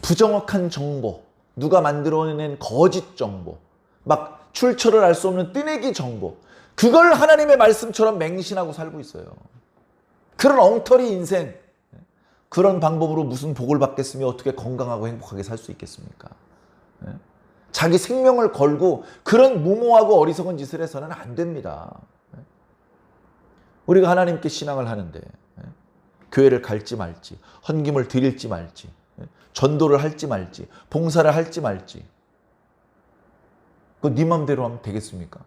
부정확한 정보, 누가 만들어낸 거짓 정보, 막 출처를 알 수 없는 뜨내기 정보, 그걸 하나님의 말씀처럼 맹신하고 살고 있어요. 그런 엉터리 인생, 그런 방법으로 무슨 복을 받겠으며 어떻게 건강하고 행복하게 살 수 있겠습니까? 자기 생명을 걸고 그런 무모하고 어리석은 짓을 해서는 안 됩니다. 우리가 하나님께 신앙을 하는데 교회를 갈지 말지, 헌금을 드릴지 말지, 전도를 할지 말지, 봉사를 할지 말지, 그거 네 맘대로 하면 되겠습니까?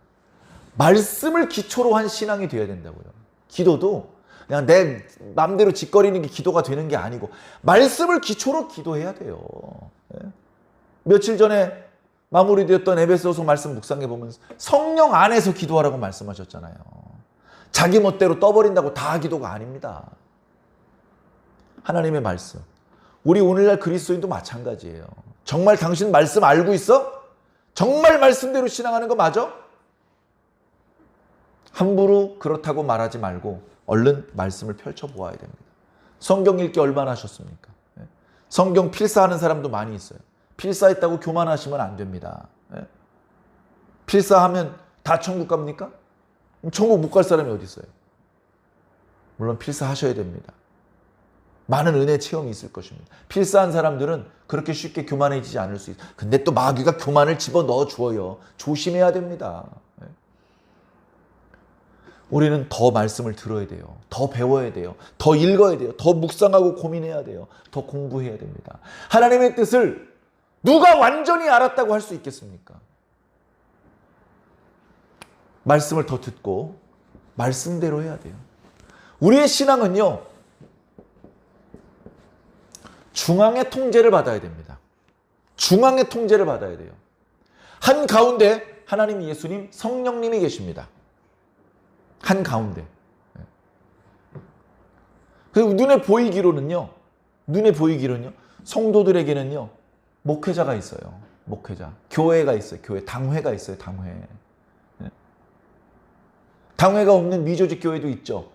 말씀을 기초로 한 신앙이 되어야 된다고요. 기도도 그냥 내 맘대로 짓거리는 게 기도가 되는 게 아니고 말씀을 기초로 기도해야 돼요. 며칠 전에 마무리되었던 에베소서 말씀 묵상해 보면 성령 안에서 기도하라고 말씀하셨잖아요. 자기 멋대로 떠버린다고 다 기도가 아닙니다. 하나님의 말씀. 우리 오늘날 그리스도인도 마찬가지예요. 정말 당신 말씀 알고 있어? 정말 말씀대로 신앙하는 거 맞아? 함부로 그렇다고 말하지 말고 얼른 말씀을 펼쳐보아야 됩니다. 성경 읽기 얼마나 하셨습니까? 성경 필사하는 사람도 많이 있어요. 필사했다고 교만하시면 안 됩니다. 필사하면 다 천국 갑니까? 천국 못 갈 사람이 어디 있어요? 물론 필사하셔야 됩니다. 많은 은혜 체험이 있을 것입니다. 필사한 사람들은 그렇게 쉽게 교만해지지 않을 수 있어요. 근데 또 마귀가 교만을 집어넣어 주어요. 조심해야 됩니다. 우리는 더 말씀을 들어야 돼요. 더 배워야 돼요. 더 읽어야 돼요. 더 묵상하고 고민해야 돼요. 더 공부해야 됩니다. 하나님의 뜻을 누가 완전히 알았다고 할 수 있겠습니까? 말씀을 더 듣고 말씀대로 해야 돼요. 우리의 신앙은요, 중앙의 통제를 받아야 됩니다. 중앙의 통제를 받아야 돼요. 한가운데 하나님, 예수님, 성령님이 계십니다. 한가운데. 그리고 눈에 보이기로는요, 성도들에게는요, 목회자가 있어요. 목회자. 교회가 있어요. 교회. 당회가 있어요. 당회. 당회가 없는 미조직 교회도 있죠.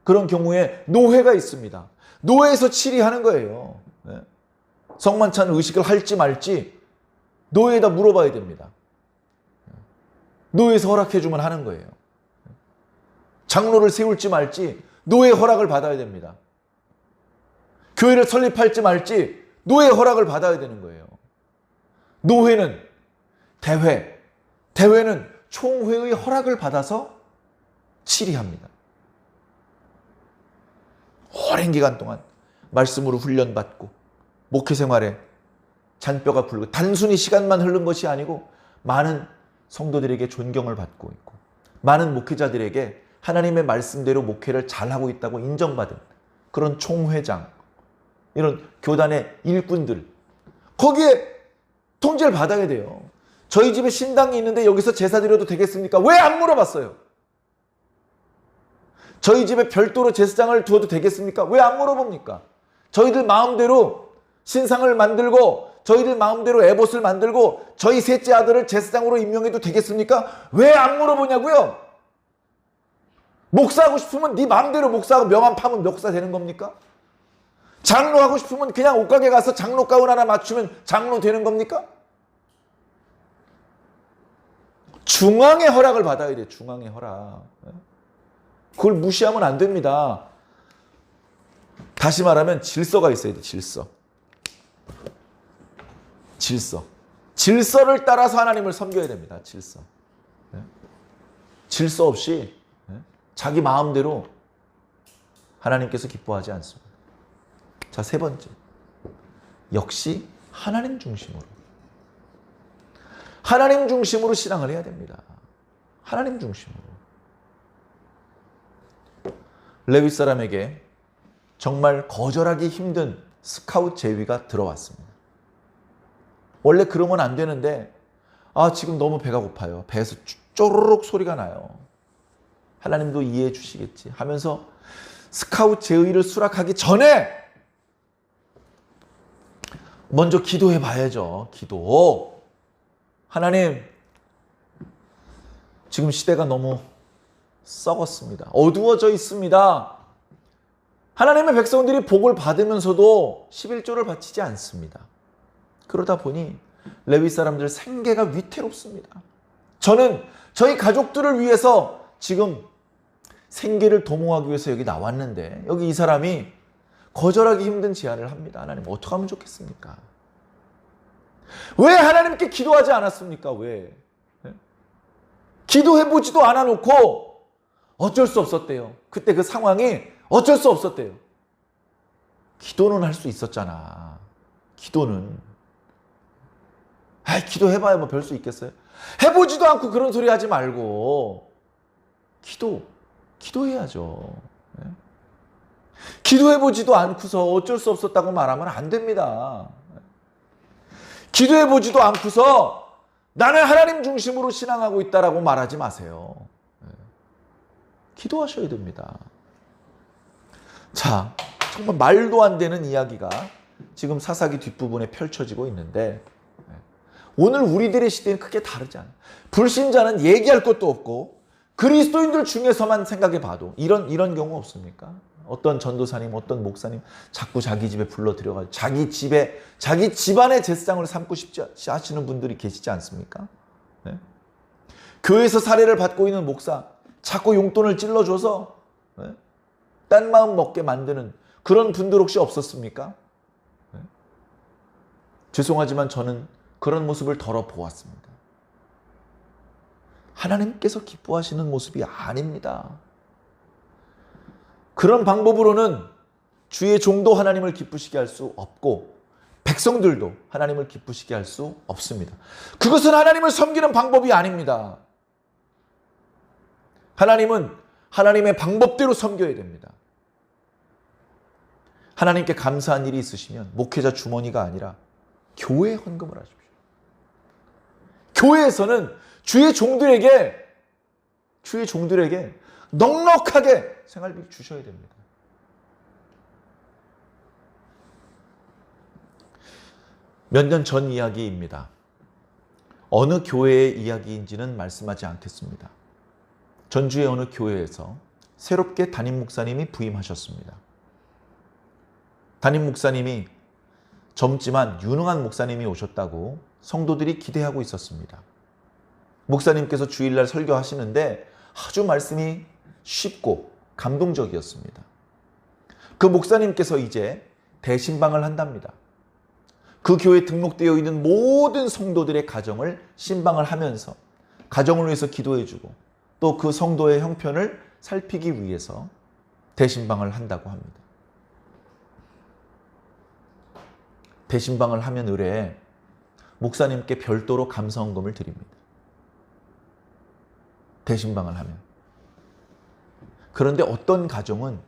그런 경우에 노회가 있습니다. 노회에서 치리하는 거예요. 성만찬 의식을 할지 말지 노회에다 물어봐야 됩니다. 노회에서 허락해주면 하는 거예요. 장로를 세울지 말지 노회 허락을 받아야 됩니다. 교회를 설립할지 말지 노회 허락을 받아야 되는 거예요. 노회는 대회는 총회의 허락을 받아서 치리합니다. 오랜 기간 동안 말씀으로 훈련받고 목회 생활에 잔뼈가 굵고 단순히 시간만 흐른 것이 아니고 많은 성도들에게 존경을 받고 있고 많은 목회자들에게 하나님의 말씀대로 목회를 잘하고 있다고 인정받은 그런 총회장, 이런 교단의 일꾼들, 거기에 통제를 받아야 돼요. 저희 집에 신당이 있는데 여기서 제사 드려도 되겠습니까? 왜 안 물어봤어요? 저희 집에 별도로 제사장을 두어도 되겠습니까? 왜 안 물어봅니까? 저희들 마음대로 신상을 만들고 저희들 마음대로 에봇을 만들고 저희 셋째 아들을 제사장으로 임명해도 되겠습니까? 왜 안 물어보냐고요? 목사하고 싶으면 네 마음대로 목사하고 명함 파면 목사 되는 겁니까? 장로 하고 싶으면 그냥 옷가게 가서 장로 가운 하나 맞추면 장로 되는 겁니까? 중앙의 허락을 받아야 돼. 중앙의 허락. 그걸 무시하면 안 됩니다. 다시 말하면 질서가 있어야 돼. 질서. 질서. 질서를 따라서 하나님을 섬겨야 됩니다. 질서. 질서 없이 자기 마음대로 하나님께서 기뻐하지 않습니다. 자, 세 번째. 역시 하나님 중심으로. 하나님 중심으로 신앙을 해야 됩니다. 하나님 중심으로. 레위 사람에게 정말 거절하기 힘든 스카웃 제의가 들어왔습니다. 원래 그러면 안 되는데 지금 너무 배가 고파요. 배에서 쪼르륵 소리가 나요. 하나님도 이해해 주시겠지 하면서 스카웃 제의를 수락하기 전에 먼저 기도해 봐야죠. 기도. 하나님, 지금 시대가 너무 썩었습니다. 어두워져 있습니다. 하나님의 백성들이 복을 받으면서도 11조를 바치지 않습니다. 그러다 보니 레위 사람들 생계가 위태롭습니다. 저는 저희 가족들을 위해서 지금 생계를 도모하기 위해서 여기 나왔는데 여기 이 사람이 거절하기 힘든 제안을 합니다. 하나님 어떻게 하면 좋겠습니까? 왜 하나님께 기도하지 않았습니까? 왜? 기도해보지도 않아놓고 어쩔 수 없었대요. 그때 그 상황이 어쩔 수 없었대요. 기도는 할 수 있었잖아. 기도는. 기도해봐야 뭐 별 수 있겠어요? 해보지도 않고 그런 소리 하지 말고 기도해야죠. 기도해보지도 않고서 어쩔 수 없었다고 말하면 안 됩니다. 기도해보지도 않고서 나는 하나님 중심으로 신앙하고 있다라고 말하지 마세요. 기도하셔야 됩니다. 자, 정말 말도 안 되는 이야기가 지금 사사기 뒷부분에 펼쳐지고 있는데 오늘 우리들의 시대는 크게 다르지 않아요. 불신자는 얘기할 것도 없고 그리스도인들 중에서만 생각해 봐도 이런 경우 없습니까? 어떤 전도사님, 어떤 목사님 자꾸 자기 집에 불러 들여가지고 자기 집안의 제사장을 삼고 싶지 하시는 분들이 계시지 않습니까? 네? 교회에서 사례를 받고 있는 목사 자꾸 용돈을 찔러줘서 딴 마음 먹게 만드는 그런 분들 혹시 없었습니까? 네? 죄송하지만 저는 그런 모습을 덜어 보았습니다. 하나님께서 기뻐하시는 모습이 아닙니다. 그런 방법으로는 주의 종도 하나님을 기쁘시게 할 수 없고 백성들도 하나님을 기쁘시게 할 수 없습니다. 그것은 하나님을 섬기는 방법이 아닙니다. 하나님은 하나님의 방법대로 섬겨야 됩니다. 하나님께 감사한 일이 있으시면 목회자 주머니가 아니라 교회에 헌금을 하십시오. 교회에서는 주의 종들에게 넉넉하게 생활비 주셔야 됩니다. 몇 년 전 이야기입니다. 어느 교회의 이야기인지는 말씀하지 않겠습니다. 전주의 어느 교회에서 새롭게 담임 목사님이 부임하셨습니다. 담임 목사님이 젊지만 유능한 목사님이 오셨다고 성도들이 기대하고 있었습니다. 목사님께서 주일날 설교하시는데 아주 말씀이 쉽고 감동적이었습니다. 그 목사님께서 이제 대신방을 한답니다. 그 교회에 등록되어 있는 모든 성도들의 가정을 신방을 하면서 가정을 위해서 기도해주고 또 그 성도의 형편을 살피기 위해서 대신방을 한다고 합니다. 대신방을 하면 의뢰 목사님께 별도로 감사헌금을 드립니다. 대신방을 하면. 그런데 어떤 가정은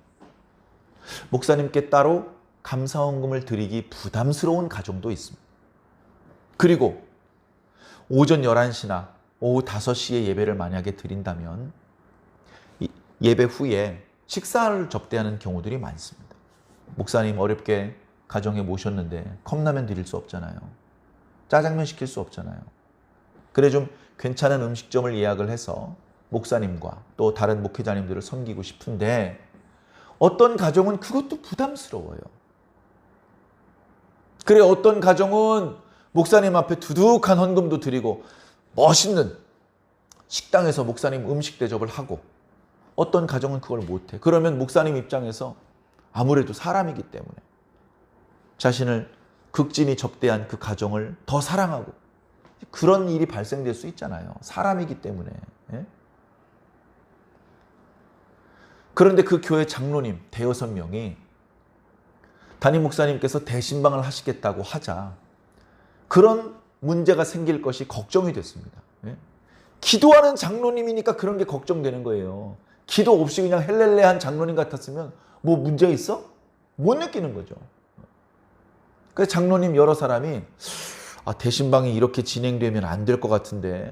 목사님께 따로 감사헌금을 드리기 부담스러운 가정도 있습니다. 그리고 오전 11시나 오후 5시에 예배를 만약에 드린다면 예배 후에 식사를 접대하는 경우들이 많습니다. 목사님 어렵게 가정에 모셨는데 컵라면 드릴 수 없잖아요. 짜장면 시킬 수 없잖아요. 그래 좀 괜찮은 음식점을 예약을 해서 목사님과 또 다른 목회자님들을 섬기고 싶은데 어떤 가정은 그것도 부담스러워요. 그래 어떤 가정은 목사님 앞에 두둑한 헌금도 드리고 멋있는 식당에서 목사님 음식 대접을 하고 어떤 가정은 그걸 못해. 그러면 목사님 입장에서 아무래도 사람이기 때문에 자신을 극진히 접대한 그 가정을 더 사랑하고 그런 일이 발생될 수 있잖아요. 사람이기 때문에. 예? 그런데 그 교회 장로님 대여섯 명이 담임 목사님께서 대신방을 하시겠다고 하자 그런 문제가 생길 것이 걱정이 됐습니다. 예? 기도하는 장로님이니까 그런 게 걱정되는 거예요. 기도 없이 그냥 헬렐레한 장로님 같았으면 뭐 문제 있어? 못 느끼는 거죠. 그래서 장로님 여러 사람이 대신방이 이렇게 진행되면 안 될 것 같은데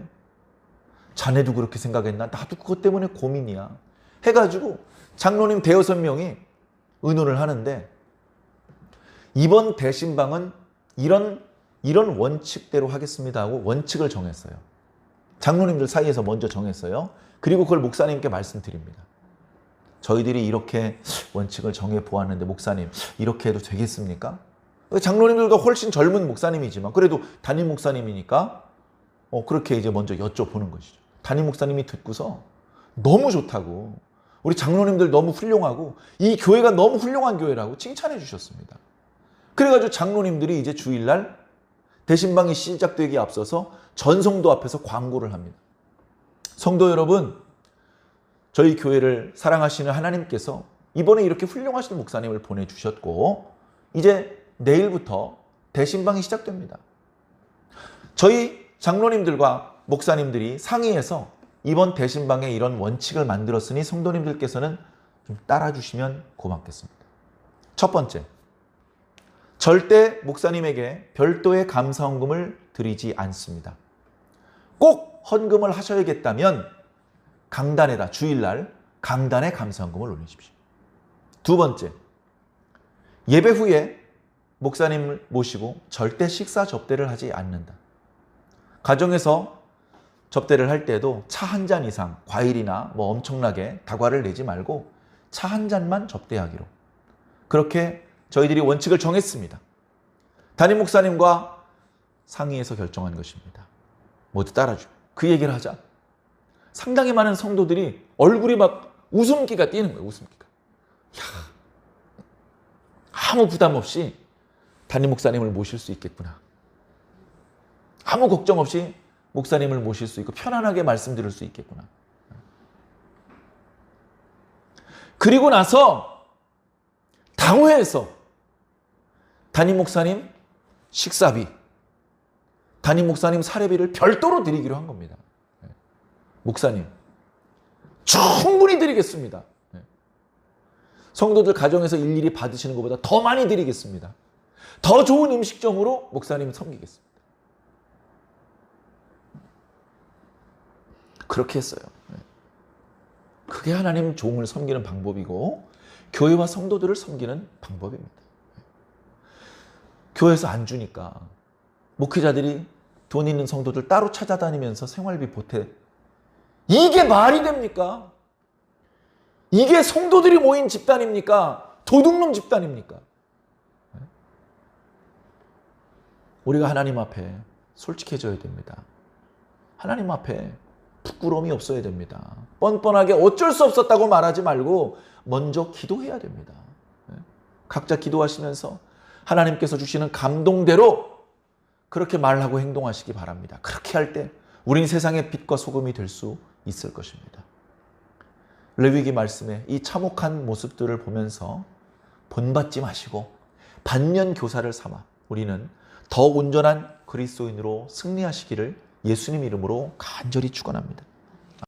자네도 그렇게 생각했나? 나도 그것 때문에 고민이야. 해가지고 장로님 대여섯 명이 의논을 하는데 이번 대신방은 이런 원칙대로 하겠습니다 하고 원칙을 정했어요. 장로님들 사이에서 먼저 정했어요. 그리고 그걸 목사님께 말씀드립니다. 저희들이 이렇게 원칙을 정해보았는데 목사님 이렇게 해도 되겠습니까? 장로님들도 훨씬 젊은 목사님이지만 그래도 담임 목사님이니까 그렇게 이제 먼저 여쭤보는 것이죠. 담임 목사님이 듣고서 너무 좋다고 우리 장로님들 너무 훌륭하고 이 교회가 너무 훌륭한 교회라고 칭찬해 주셨습니다. 그래가지고 장로님들이 이제 주일날 대신방이 시작되기에 앞서서 전성도 앞에서 광고를 합니다. 성도 여러분, 저희 교회를 사랑하시는 하나님께서 이번에 이렇게 훌륭하신 목사님을 보내주셨고 이제 내일부터 대신방이 시작됩니다. 저희 장로님들과 목사님들이 상의해서 이번 대신방에 이런 원칙을 만들었으니 성도님들께서는 좀 따라주시면 고맙겠습니다. 첫 번째, 절대 목사님에게 별도의 감사헌금을 드리지 않습니다. 꼭 헌금을 하셔야겠다면 강단에다 주일날 강단에 감사헌금을 올리십시오. 두 번째, 예배 후에 목사님을 모시고 절대 식사 접대를 하지 않는다. 가정에서 접대를 할 때도 차 한 잔 이상 과일이나 뭐 엄청나게 다과를 내지 말고 차 한 잔만 접대하기로 그렇게 저희들이 원칙을 정했습니다. 담임 목사님과 상의해서 결정한 것입니다. 모두 따라줘. 그 얘기를 하자. 상당히 많은 성도들이 얼굴이 막 웃음기가 띄는 거예요. 웃음기가. 아무 부담 없이 담임 목사님을 모실 수 있겠구나. 아무 걱정 없이 목사님을 모실 수 있고 편안하게 말씀드릴 수 있겠구나. 그리고 나서 당회에서 담임 목사님 식사비, 담임 목사님 사례비를 별도로 드리기로 한 겁니다. 목사님 충분히 드리겠습니다. 성도들 가정에서 일일이 받으시는 것보다 더 많이 드리겠습니다. 더 좋은 음식점으로 목사님 섬기겠습니다. 그렇게 했어요. 그게 하나님 종을 섬기는 방법이고 교회와 성도들을 섬기는 방법입니다. 교회에서 안 주니까 목회자들이 돈 있는 성도들 따로 찾아다니면서 생활비 보태. 이게 말이 됩니까? 이게 성도들이 모인 집단입니까? 도둑놈 집단입니까? 우리가 하나님 앞에 솔직해져야 됩니다. 하나님 앞에 부끄러움이 없어야 됩니다. 뻔뻔하게 어쩔 수 없었다고 말하지 말고 먼저 기도해야 됩니다. 각자 기도하시면서 하나님께서 주시는 감동대로 그렇게 말하고 행동하시기 바랍니다. 그렇게 할 때 우린 세상의 빛과 소금이 될 수 있을 것입니다. 레위기 말씀에 이 참혹한 모습들을 보면서 본받지 마시고 반면 교사를 삼아 우리는 더 온전한 그리스도인으로 승리하시기를 예수님 이름으로 간절히 축원합니다.